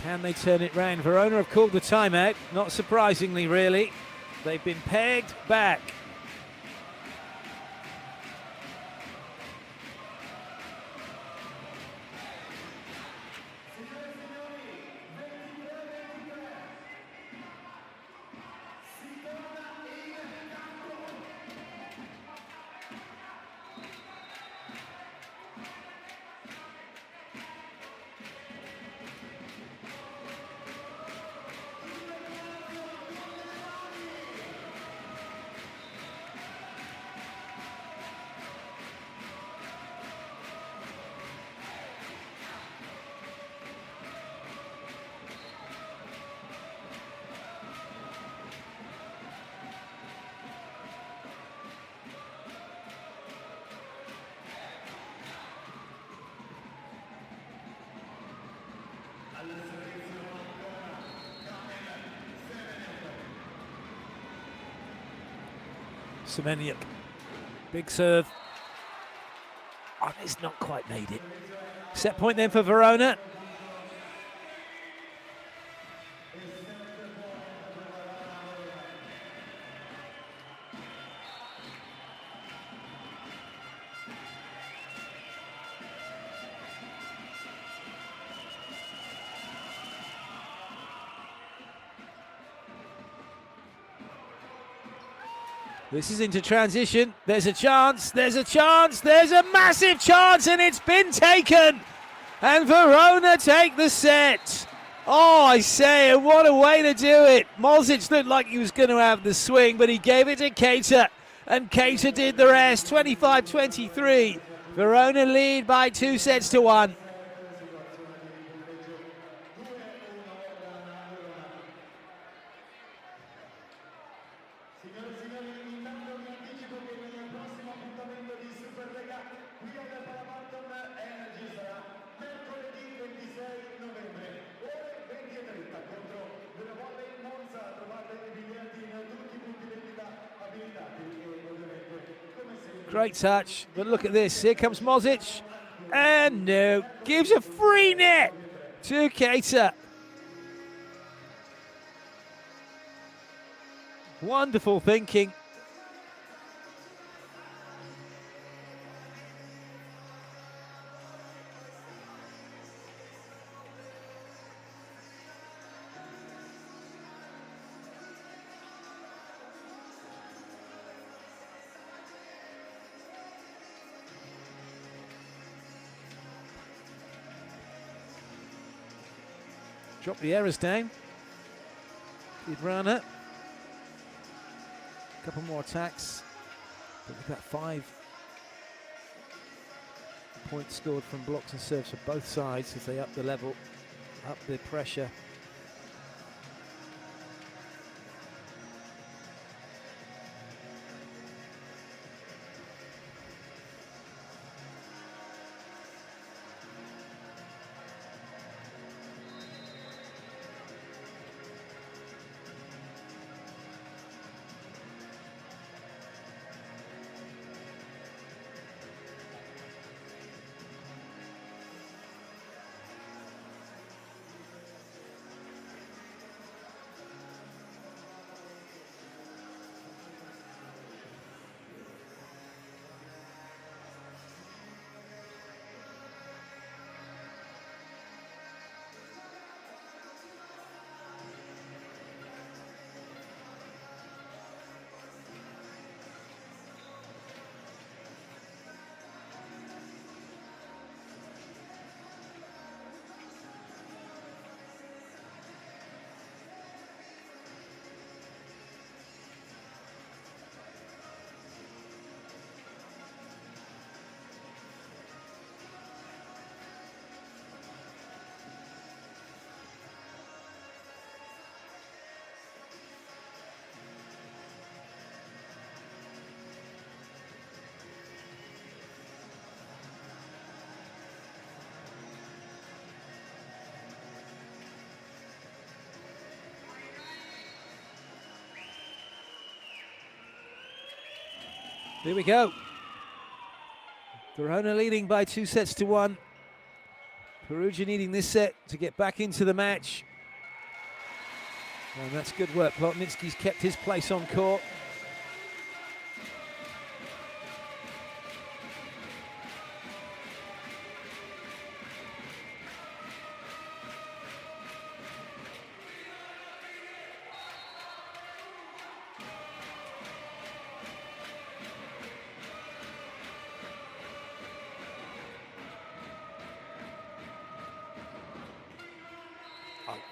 [SPEAKER 1] Can they turn it round? Verona have called the timeout, not surprisingly really. They've been pegged back. Semeniuk. Big serve. Oh, it's not quite made it. Set point then for Verona. This is into transition. There's a chance, there's a chance, there's a massive chance, and it's been taken. And Verona take the set. Oh, I say, what a way to do it. Molzic looked like he was going to have the swing, but he gave it to Keita, and Keita did the rest. 25-23. Verona lead by 2-1.
[SPEAKER 2] Signore e signori, intanto vi anticipo che il prossimo appuntamento di Superlega qui al Palaparton Energy sarà mercoledì 26 novembre, ore 20:30 contro Volleyball Monza. Trovate i biglietti in tutti i punti vendita abilitati e ovviamente come sempre.
[SPEAKER 1] Great touch, but look at this. Here comes Molzic, and no, gives a free net to Keita. Wonderful thinking. Drop the errors down. Did Rana. Couple more attacks, but we've got 5 points scored from blocks and serves for both sides as they up the level, up the pressure. Here we go. Verona leading by 2-1. Perugia needing this set to get back into the match. And that's good work. Plotnitsky's kept his place on court.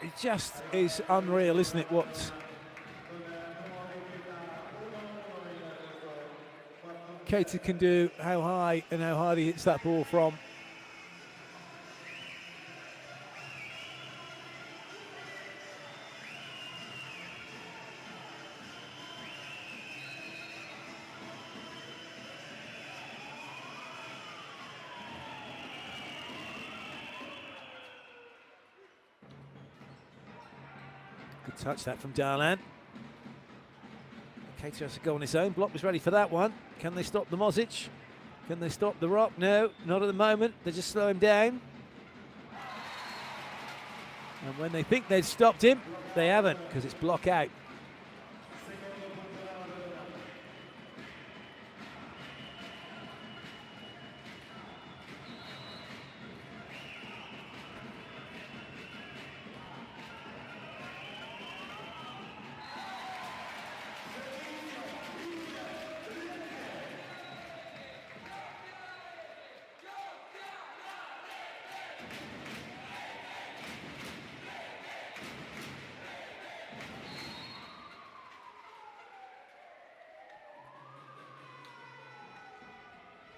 [SPEAKER 1] It just is unreal, isn't it, what Keita can do, how high and how hard he hits that ball from. Good touch that from Darlan. Kato has to go on his own. Block was ready for that one. Can they stop the Mozic? Can they stop the Rock? No, not at the moment. They just slow him down. And when they think they've stopped him, they haven't, because it's block out.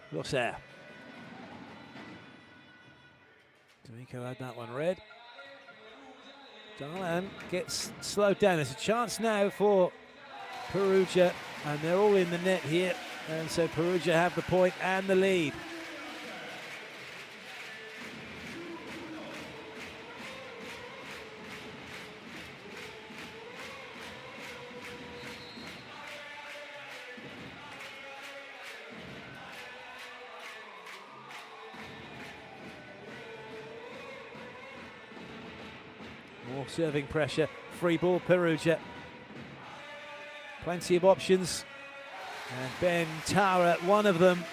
[SPEAKER 1] What's there? D'Amico had that one read. Darlan gets slowed down. There's a chance now for Perugia, and they're all in the net here. And so Perugia have the point and the lead. More serving pressure, free ball Perugia. Plenty of options, and Ben Tara, one of them.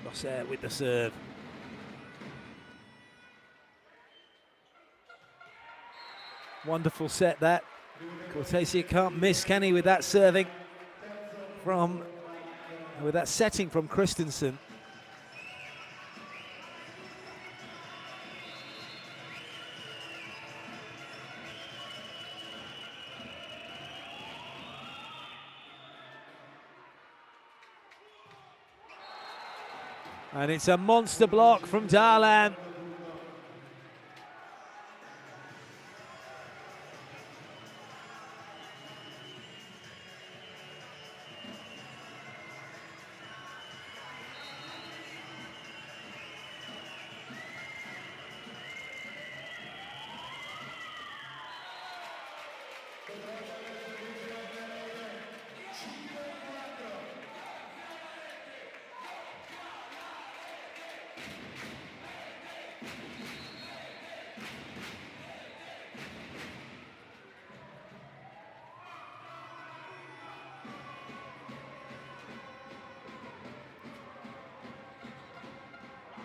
[SPEAKER 1] Rosser with the serve. Wonderful set that. Cortesia can't miss, can he, with that serving from, with that setting from Christensen. And it's a monster block from Darlan.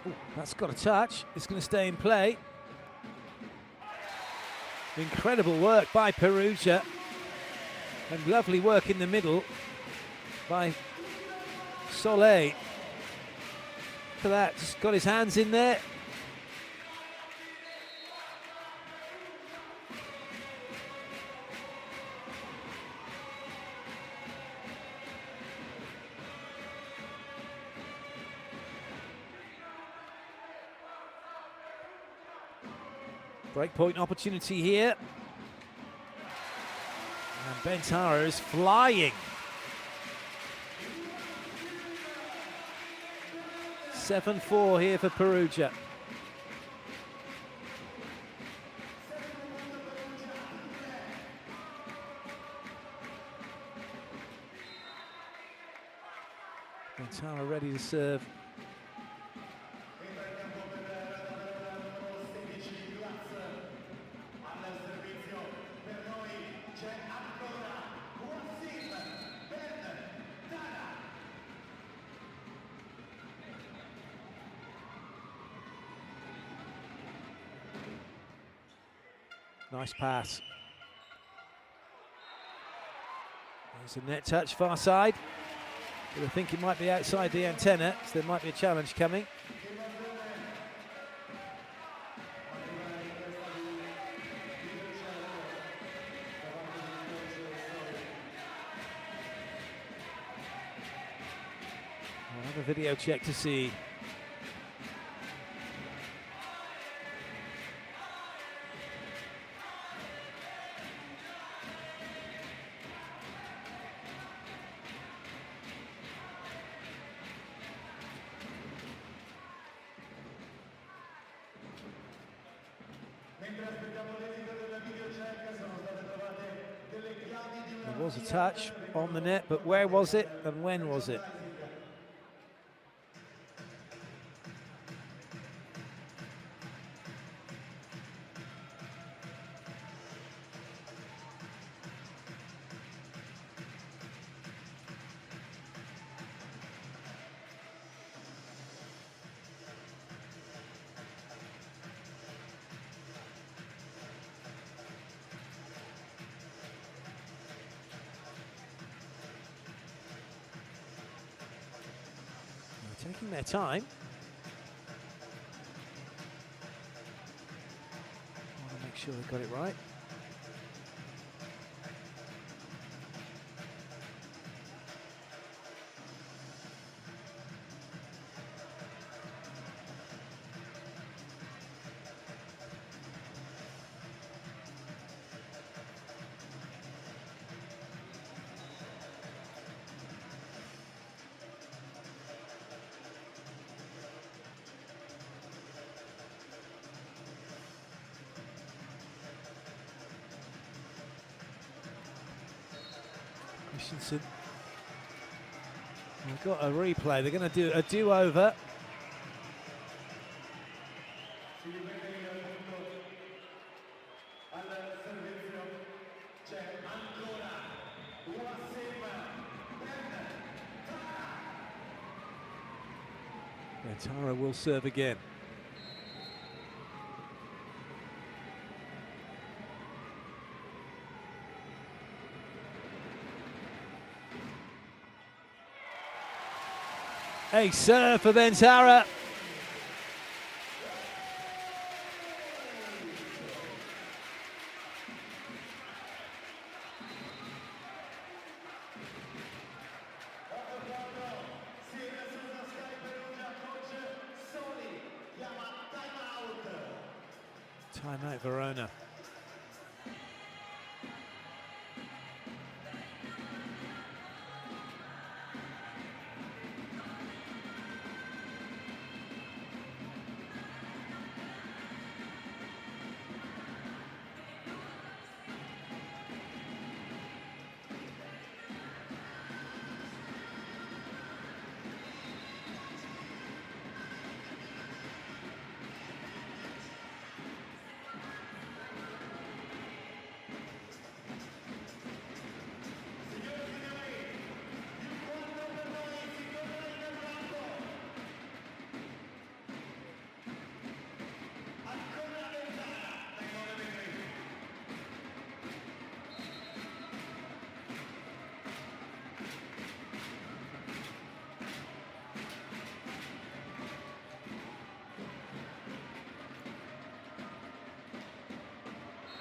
[SPEAKER 1] Ooh, that's got a touch. It's going to stay in play. Incredible work by Perugia. And lovely work in the middle by Soleil. Look at that, just got his hands in there. Breakpoint opportunity here. And Bentara is flying. 7-4 here for Perugia. Bentara ready to serve. Nice pass. There's a net touch far side. But I think it might be outside the antenna, so there might be a challenge coming. We'll have a video check to see. There was a touch on the net, but where was it and when was it? Taking their time. Want to make sure they got it right. We've got a replay. They're going to do a do-over. Tara will serve again. A serve for then Tara. Timeout Verona.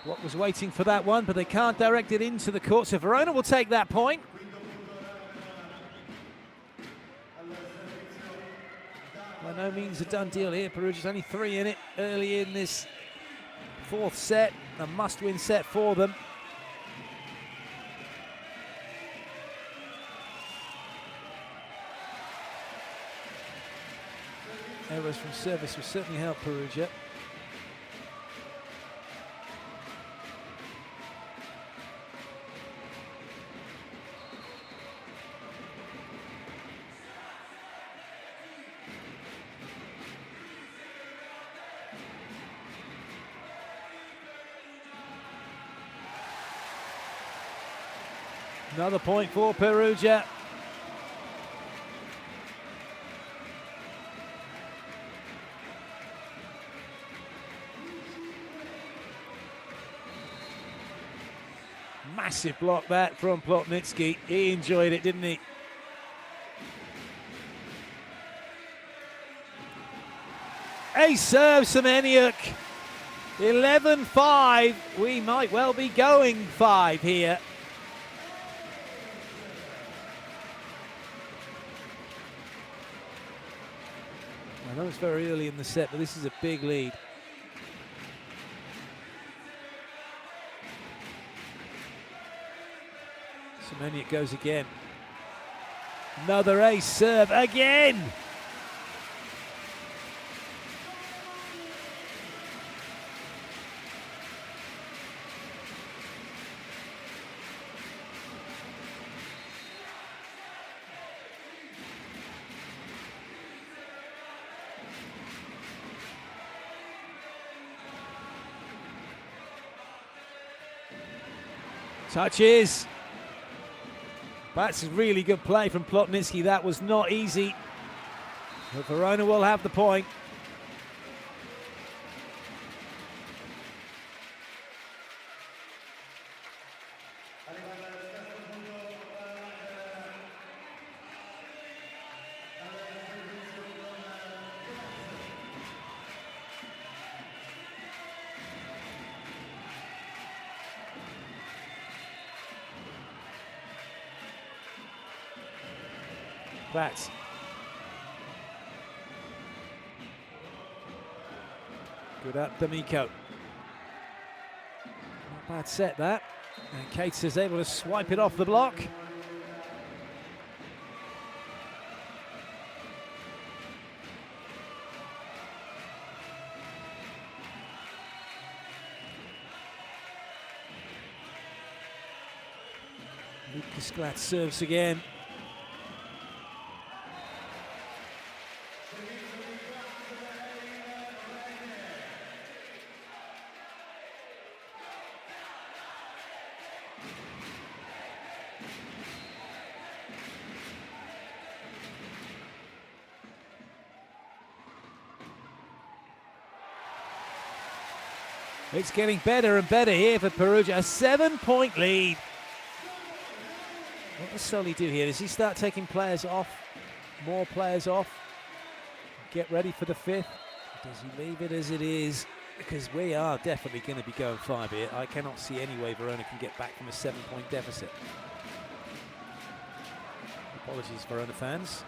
[SPEAKER 1] What was waiting for that one, but they can't direct it into the court, so Verona will take that point. By no means a done deal here. Perugia's only 3 in it early in this 4th set, a must-win set for them. Errors from service will certainly help Perugia. Another point for Perugia. Massive block that from Plotnitsky. He enjoyed it, didn't he? Ace serve, Semeniuk. 11-5. We might well be going 5 here. I know it's very early in the set, but this is a big lead. Semeniuk goes again. Another ace serve again. Touches. That's really good play from Plotnitsky. That was not easy. But Verona will have the point. Bats. Good up, D'Amico. Not bad set that. And Cates is able to swipe it off the block. Lucas Glad serves again. It's getting better and better here for Perugia. A 7-point lead. What does Sully do here? Does he start taking players off? More players off? Get ready for the fifth? Does he leave it as it is? Because we are definitely going to be going 5 here. I cannot see any way Verona can get back from a 7-point deficit. Apologies, Verona fans.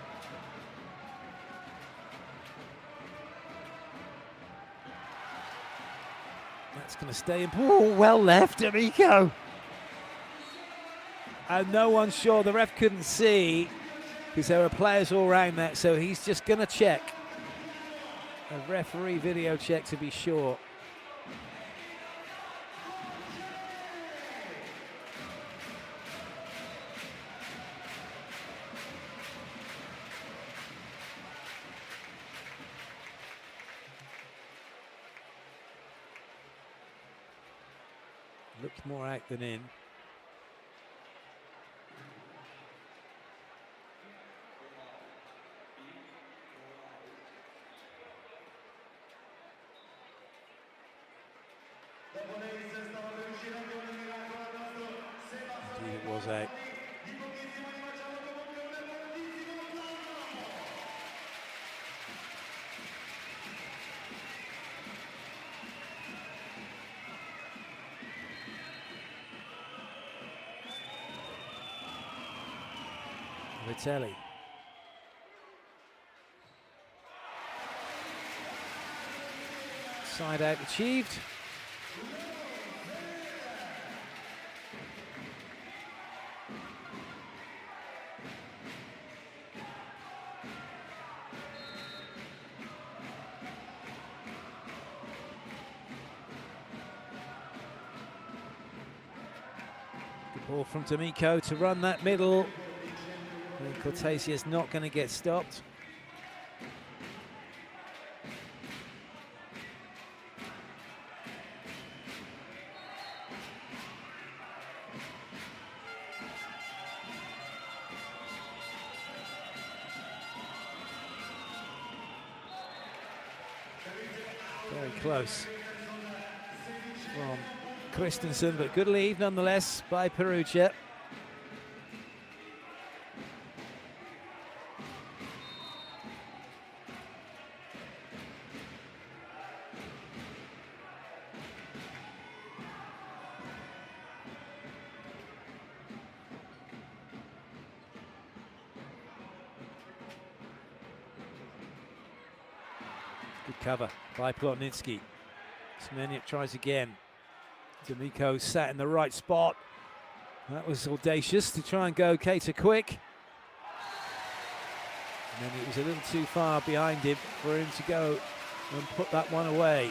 [SPEAKER 1] That's going to stay in. Oh, well left, D'Amico. And no one's sure. The ref couldn't see because there were players all around that, so he's just going to check. A referee video check to be sure. Looked more out than in. Indeed it was out. Vitelli. Side out achieved. Good ball from D'Amico to run that middle. Cortesia is not going to get stopped. Very close from Christensen, but good lead nonetheless by Perugia. Good cover by Plotnitsky. Semeniuk tries again. D'Amico sat in the right spot. That was audacious to try and go Keita quick. And then it was a little too far behind him for him to go and put that one away.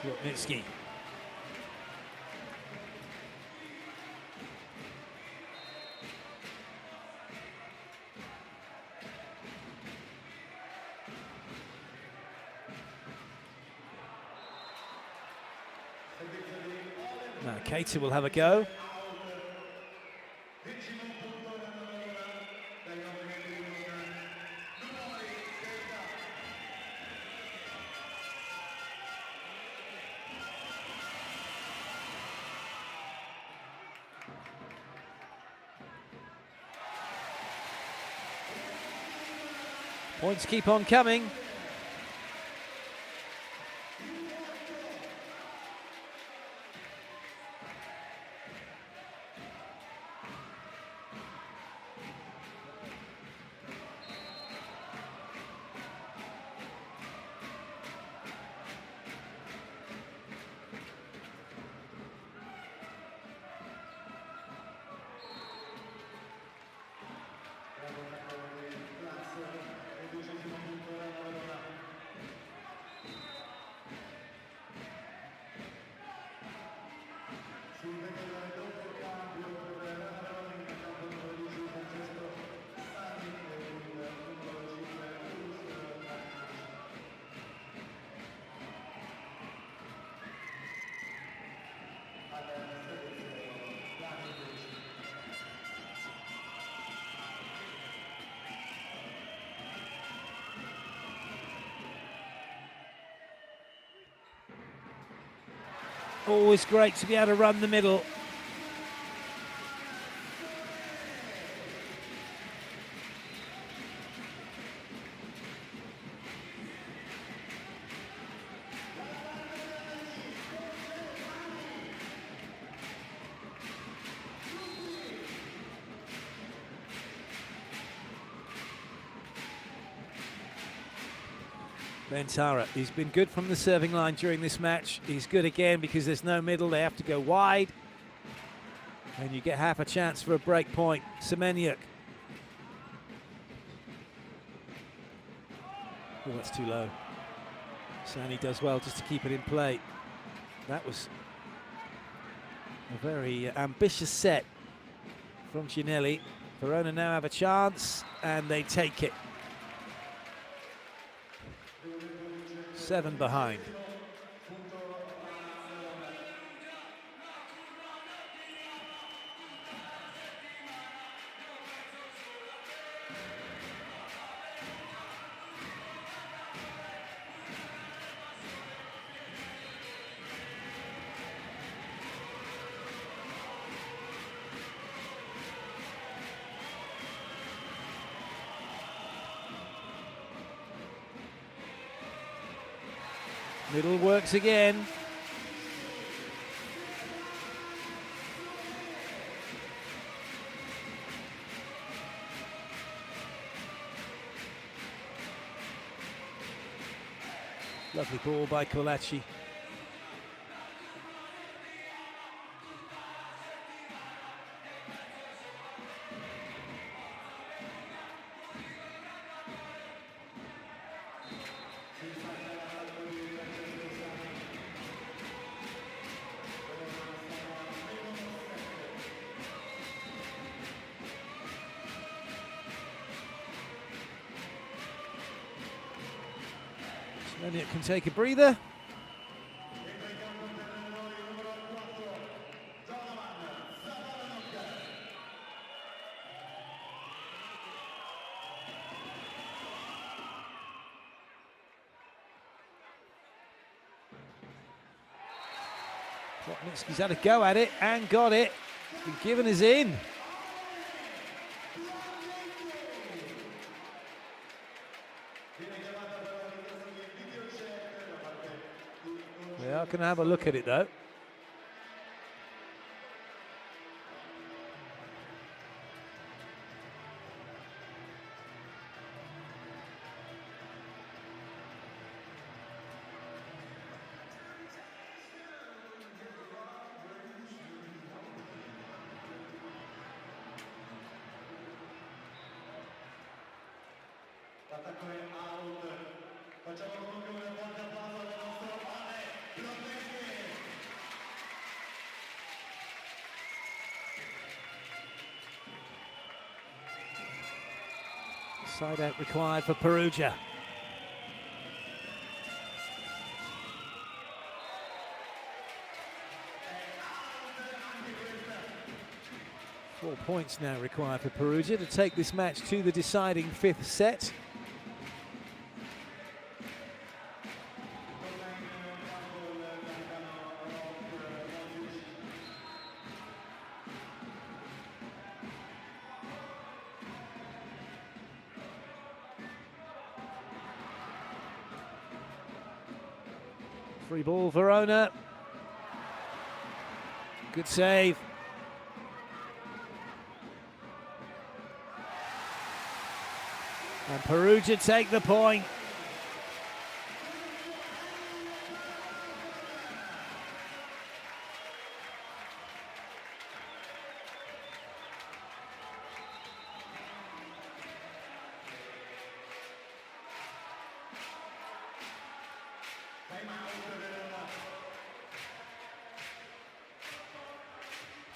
[SPEAKER 1] Rotnitsky. Now Keita will have a go. Points keep on coming. Always great to be able to run the middle. Bentara, he's been good from the serving line during this match. He's good again because there's no middle. They have to go wide. And you get half a chance for a break point. Semeniuk. Oh, that's too low. Sani does well just to keep it in play. That was a very ambitious set from Ginelli. Verona now have a chance, and they take it. 7 behind. Middle works again. Lovely ball by Colaci. Semeniuk can take a breather. Rotnitsky's had a go at it and got it. Been given his in. We are going to have a look at it though.
[SPEAKER 2] L'attacco è out. Facciamo comunque un forte applauso alle nostre mani.
[SPEAKER 1] Side out required for Perugia. Four points now required for Perugia to take this match to the deciding fifth set. Free ball, Verona. Good save. And Perugia take the point.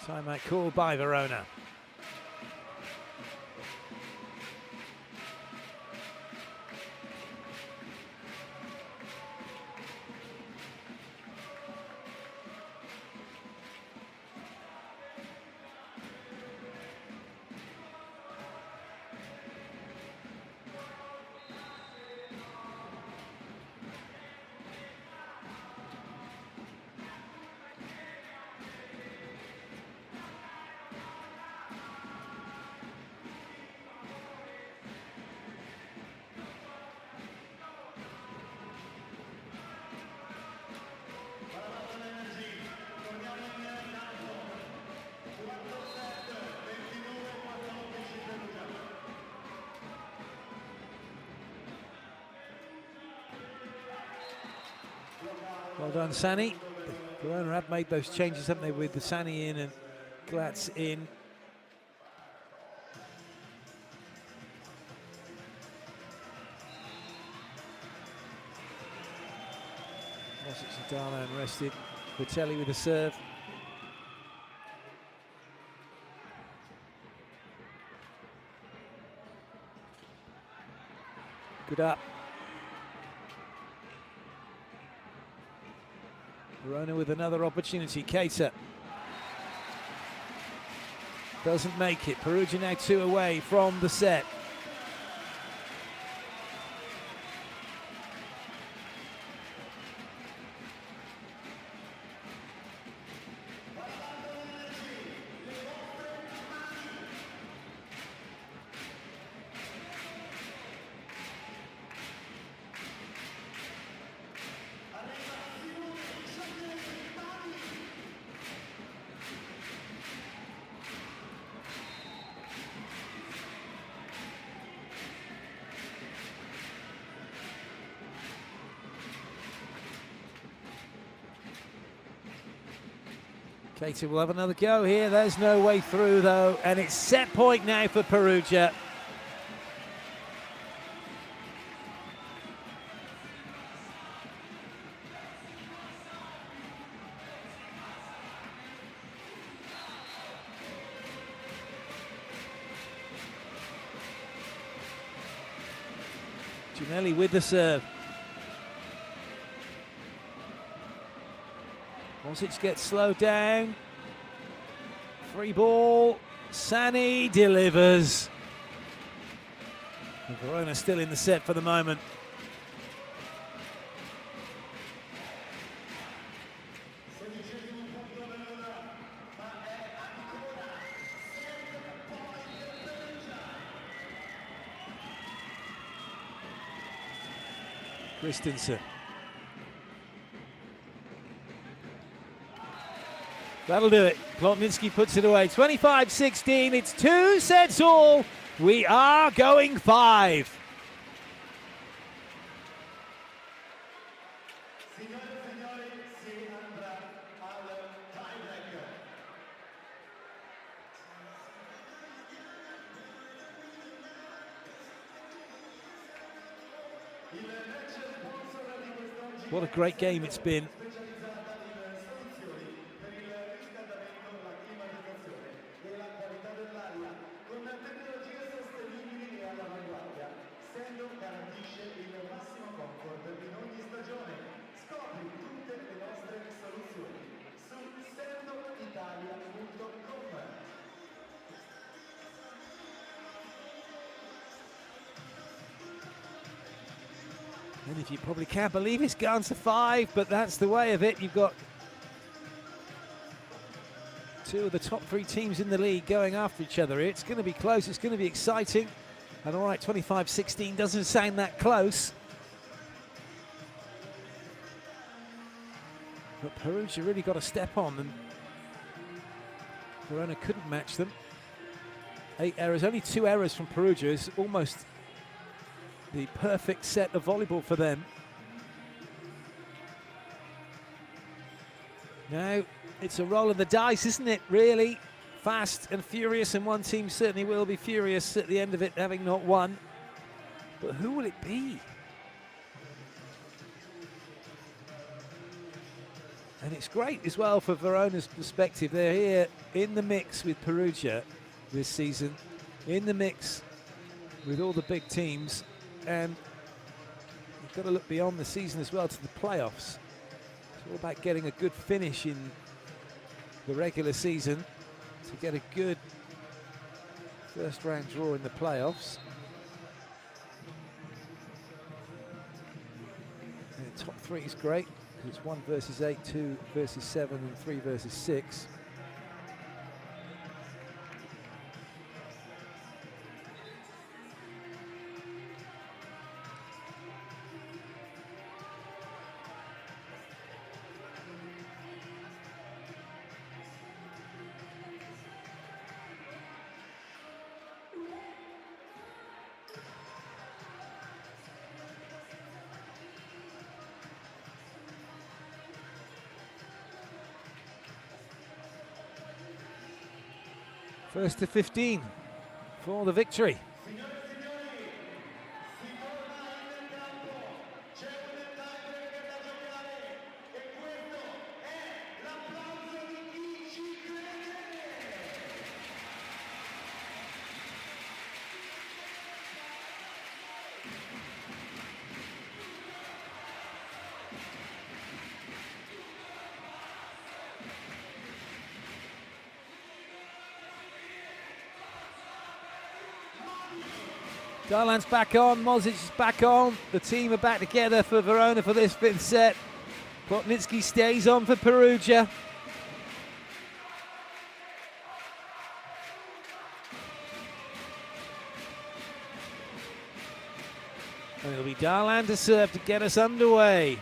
[SPEAKER 1] Timeout called by Verona. Well done, Sani. Verona have made those changes, haven't they, with the Sani in and Glatz in. Mosic and Darlan rested. Vitelli with the serve. Good up. Verona with another opportunity. Keita doesn't make it. Perugia now 2 away from the set. Keita will have another go here. There's no way through though, and it's set point now for Perugia. Ginelli with the serve. Mosic gets slowed down. Free ball. Sani delivers. And Verona still in the set for the moment. Christensen. That'll do it. Plotnitsky puts it away. 25-16. It's 2 sets all. We are going 5. What a great game it's been. And if you probably can't believe it's gone to 5, but that's the way of it. You've got two of the top 3 teams in the league going after each other. It's going to be close, it's going to be exciting. And all right, 25-16 doesn't sound that close. But Perugia really got a step on them. Verona couldn't match them. 8 errors, only 2 errors from Perugia is almost the perfect set of volleyball for them. Now, it's a roll of the dice, isn't it, really? Fast and furious, and one team certainly will be furious at the end of it, having not won. But who will it be? And it's great as well for Verona's perspective. They're here in the mix with Perugia this season, in the mix with all the big teams, and you've got to look beyond the season as well to the playoffs. It's all about getting a good finish in the regular season to get a good first round draw in the playoffs. And the top 3 is great. It's 1 versus 8, 2 versus 7, and 3 versus 6. First to 15 for the victory. Darlan's back on, Mozic is back on. The team are back together for Verona for this 5th set. Plotnitsky stays on for Perugia. And it'll be Darlan to serve to get us underway.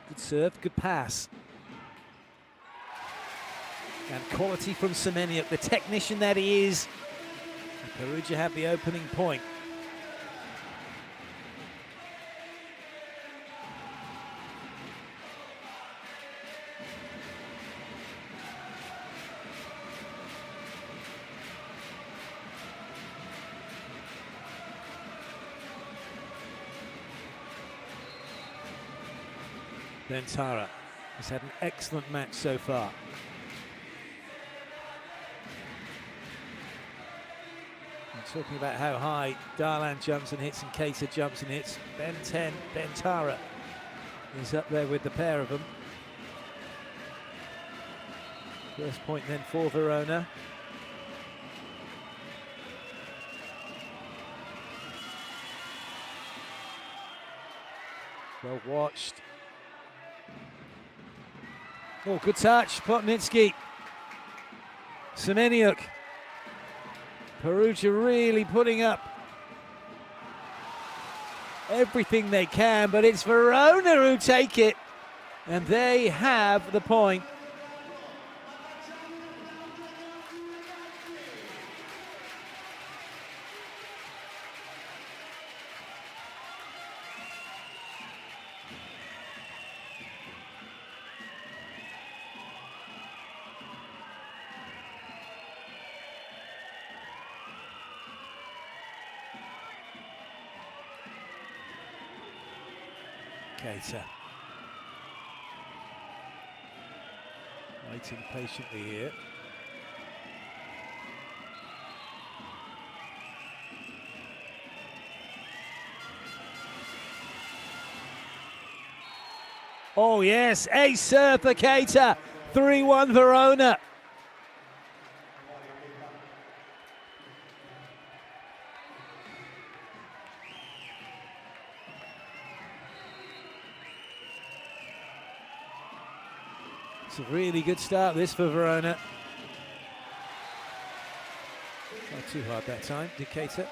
[SPEAKER 1] Good serve, good pass. And quality from Semeniuk, the technician that he is. Perugia have the opening point. Bentara has had an excellent match so far. I'm talking about how high Darlan jumps and hits and Keita jumps and hits. Bentara is up there with the pair of them. First point then for Verona. Well watched. Oh, good touch, Plotnitsky. Semeniuk. Perugia really putting up everything they can, but it's Verona who take it, and they have the point. Keita waiting patiently here. Oh yes, ace serve for Keita. 3-1 Verona. It's a really good start this for Verona. Not too hard that time, did Keita.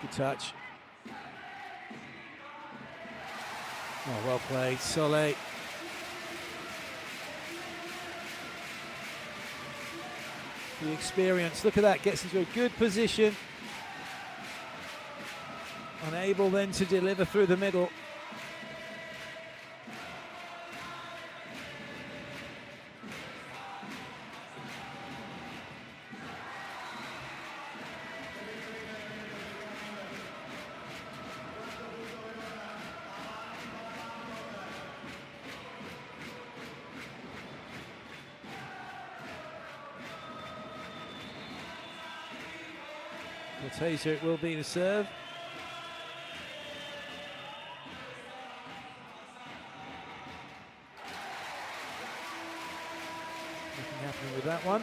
[SPEAKER 1] Good touch. Oh, well played, Solé. The experience, look at that, gets into a good position. Unable then to deliver through the middle. Taser, it will be the serve. Nothing happening with that one.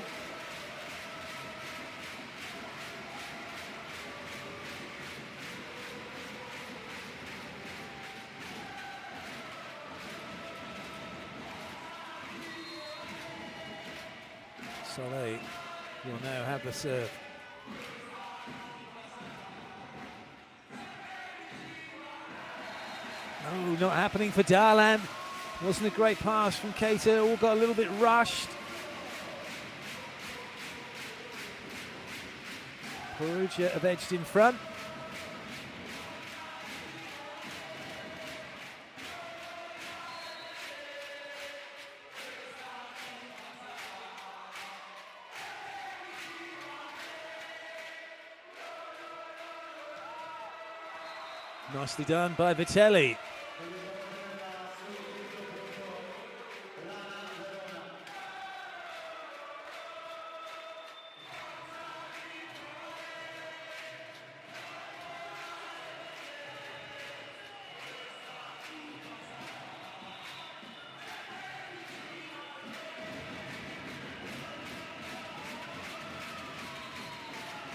[SPEAKER 1] Solé will now have the serve. Oh, not happening for Darlan. Wasn't a great pass from Keita, all got a little bit rushed. Perugia have edged in front. Nicely done by Vitelli.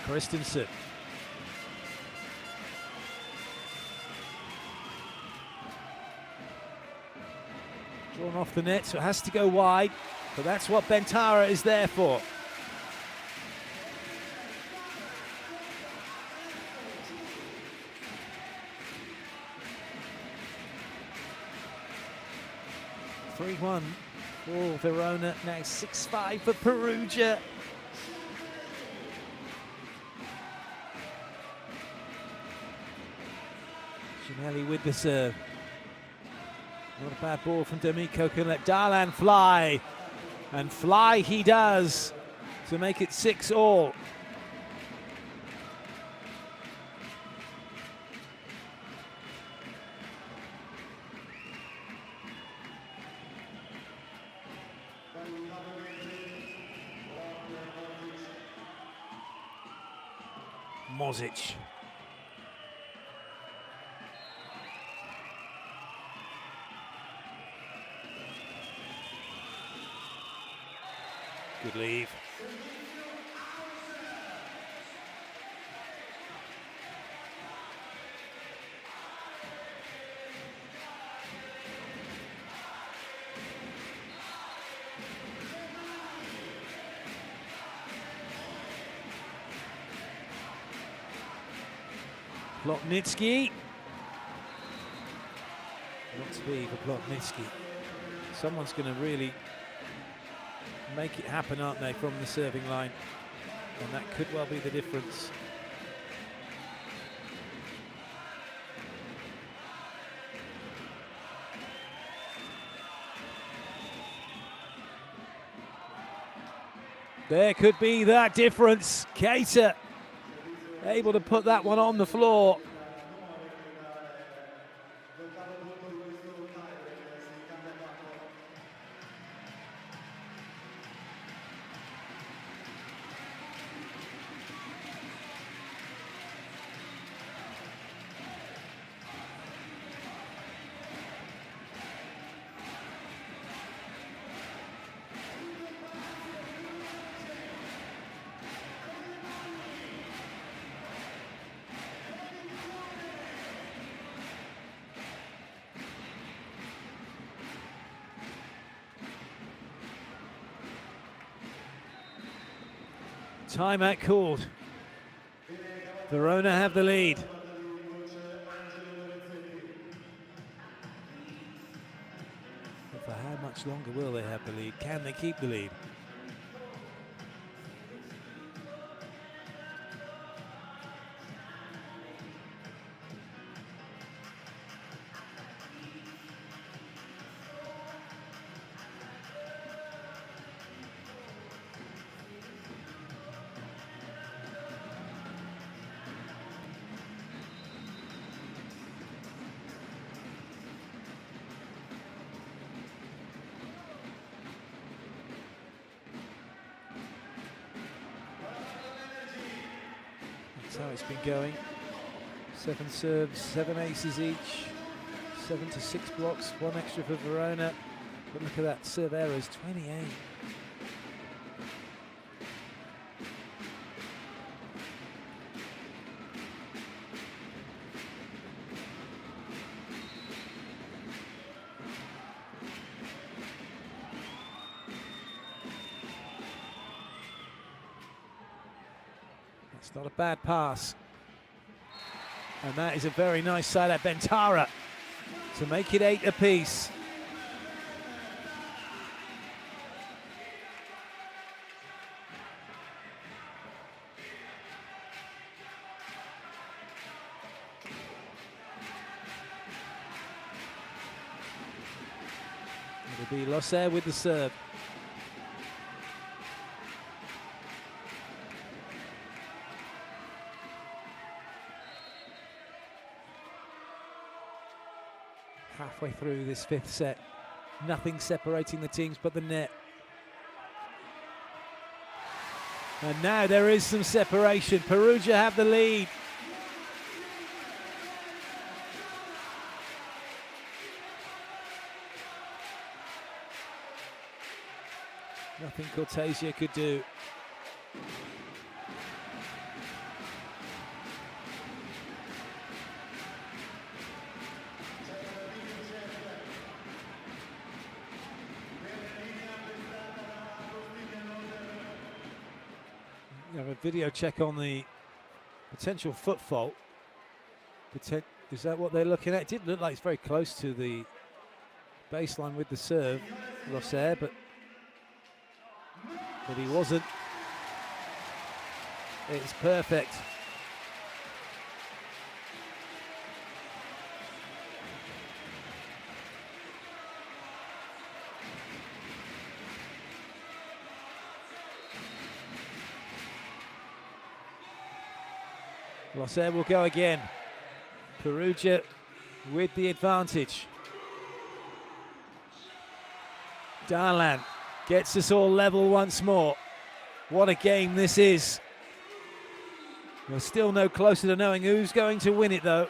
[SPEAKER 1] Christensen. Drawn off the net, so it has to go wide, but that's what Bentara is there for. (3-1) for Verona, now 6-5 for Perugia. Ginelli with the serve. Not a bad ball from D'Amico, can let Darlan fly. And fly he does to make it 6-all. Mozic. Good leave. Plotnitsky. Not to be for Plotnitsky. Someone's going to really make it happen, aren't they, from the serving line? And that could well be the difference. There could be that difference. Keita able to put that one on the floor. Timeout called. Verona have the lead. But for how much longer will they have the lead? Can they keep the lead? That's how it's been going. 7 serves, 7 aces each, 7 to 6 blocks, 1 extra for Verona. But look at that, serve errors, 28. It's not a bad pass. And that is a very nice side at Bentara to make it 8 apiece. It'll be Losser with the serve. Halfway through this 5th set, nothing separating the teams but the net. And now there is some separation. Perugia have the lead. Nothing Cortesia could do. We have a video check on the potential foot fault. Is that what they're looking at? It did look like it's very close to the baseline with the serve, Losser, but he wasn't. It's perfect. Losser will go again. Perugia with the advantage. Darlan gets us all level once more. What a game this is. We're still no closer to knowing who's going to win it, though.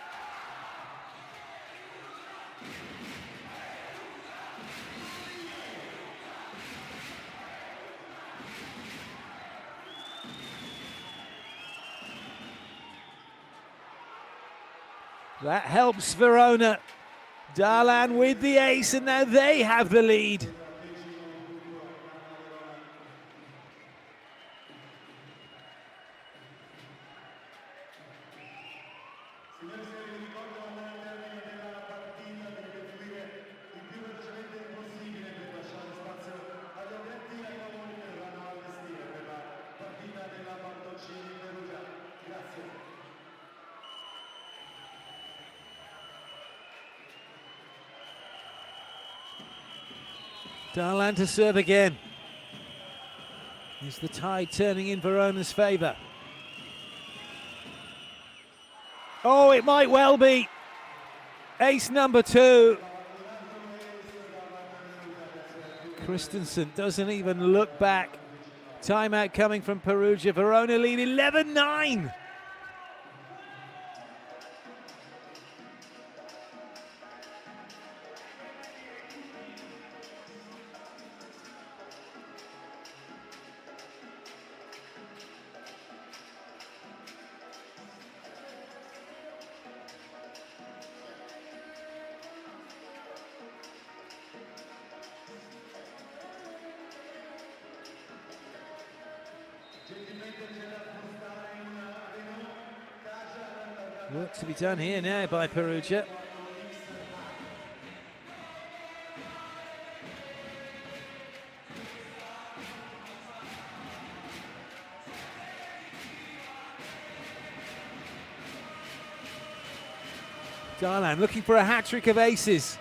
[SPEAKER 1] That helps Verona. Darlan with the ace, and now they have the lead. Darlan to serve again. Is the tide turning in Verona's favour? Oh, it might well be. Ace number 2. Christensen doesn't even look back. Timeout coming from Perugia. Verona lead 11-9. Work to be done here now by Perugia. Darlan looking for a hat-trick of aces.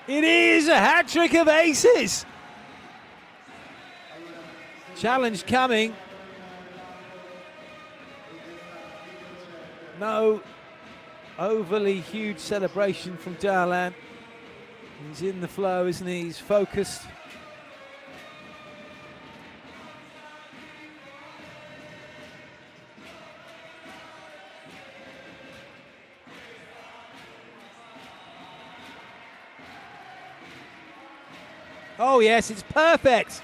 [SPEAKER 1] It is a hat-trick of aces. Challenge coming. No overly huge celebration from Darlan. He's in the flow, isn't he? He's focused. Oh yes, it's perfect.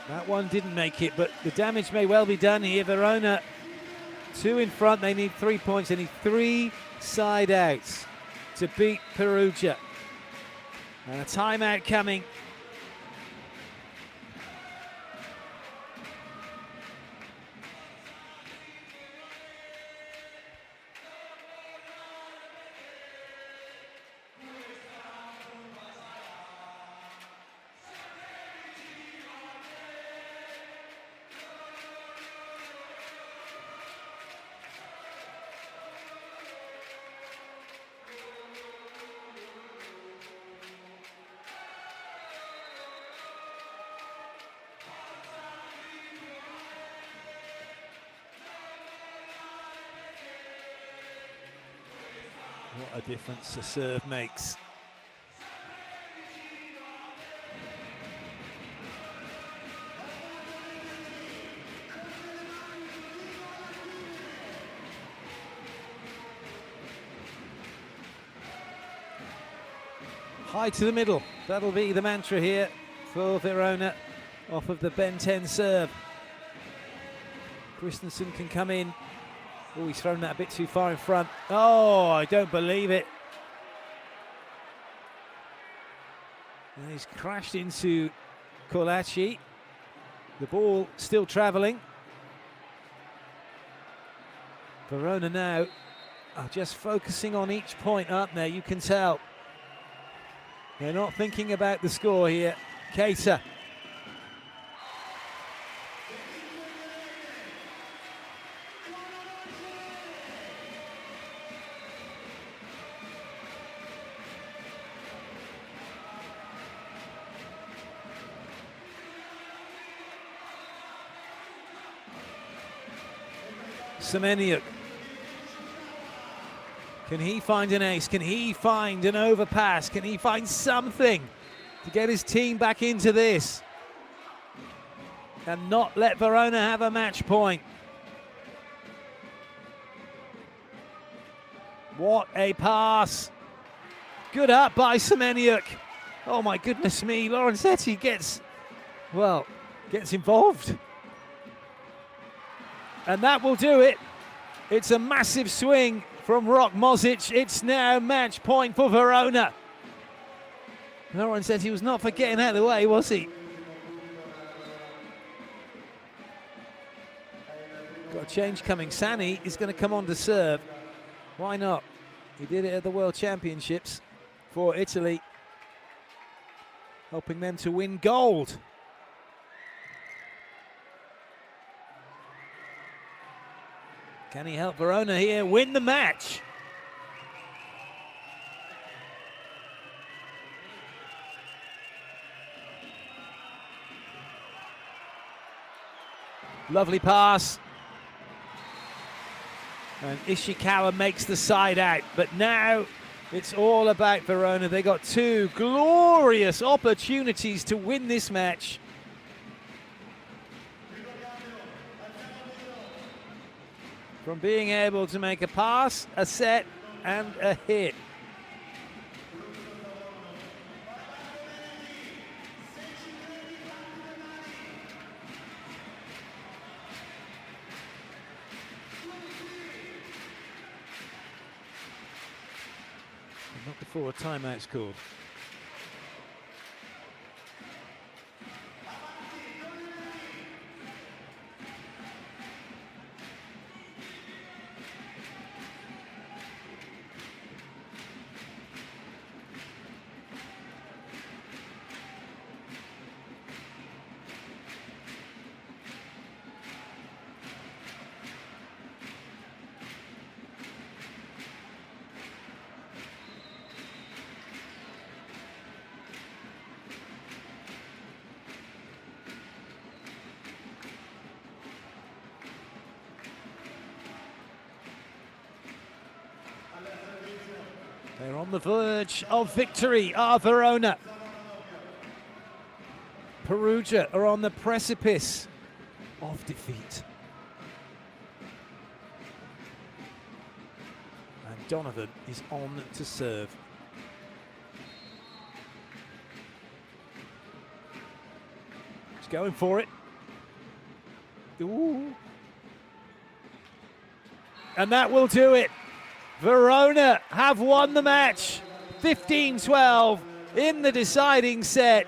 [SPEAKER 1] That one didn't make it, but the damage may well be done here. Verona 2 in front. They need 3 points. They need 3 side outs to beat Perugia. And a timeout coming. What a difference a serve makes. High to the middle. That'll be the mantra here for Verona off of the Ben 10 serve. Christensen can come in. Oh, he's thrown that a bit too far in front. Oh, I don't believe it. And he's crashed into Colaci. The ball still travelling. Verona now are just focusing on each point, aren't they? You can tell. They're not thinking about the score here. Keita. Semeniuk. Can he find an ace? Can he find an overpass? Can he find something to get his team back into this and not let Verona have a match point? What a pass. Good up by Semeniuk. Oh my goodness me, Lorenzetti gets involved. And that will do it. It's a massive swing from Rok Mozic. It's now match point for Verona. Lorenzetti was not for getting out of the way, was he? change coming. Sani is going to come on to serve. Why not? He did it at the World Championships for Italy, helping them to win gold. Can he help Verona here win the match? Lovely pass. And Ishikawa makes the side out. But now it's all about Verona. They got two glorious opportunities to win this match. From being able to make a pass, a set, and a hit. Not before a timeout's called. They're on the verge of victory, Verona. Perugia are on the precipice of defeat. And Donovan is on to serve. He's going for it. Ooh. And that will do it. Verona have won the match, 15-12 in the deciding set.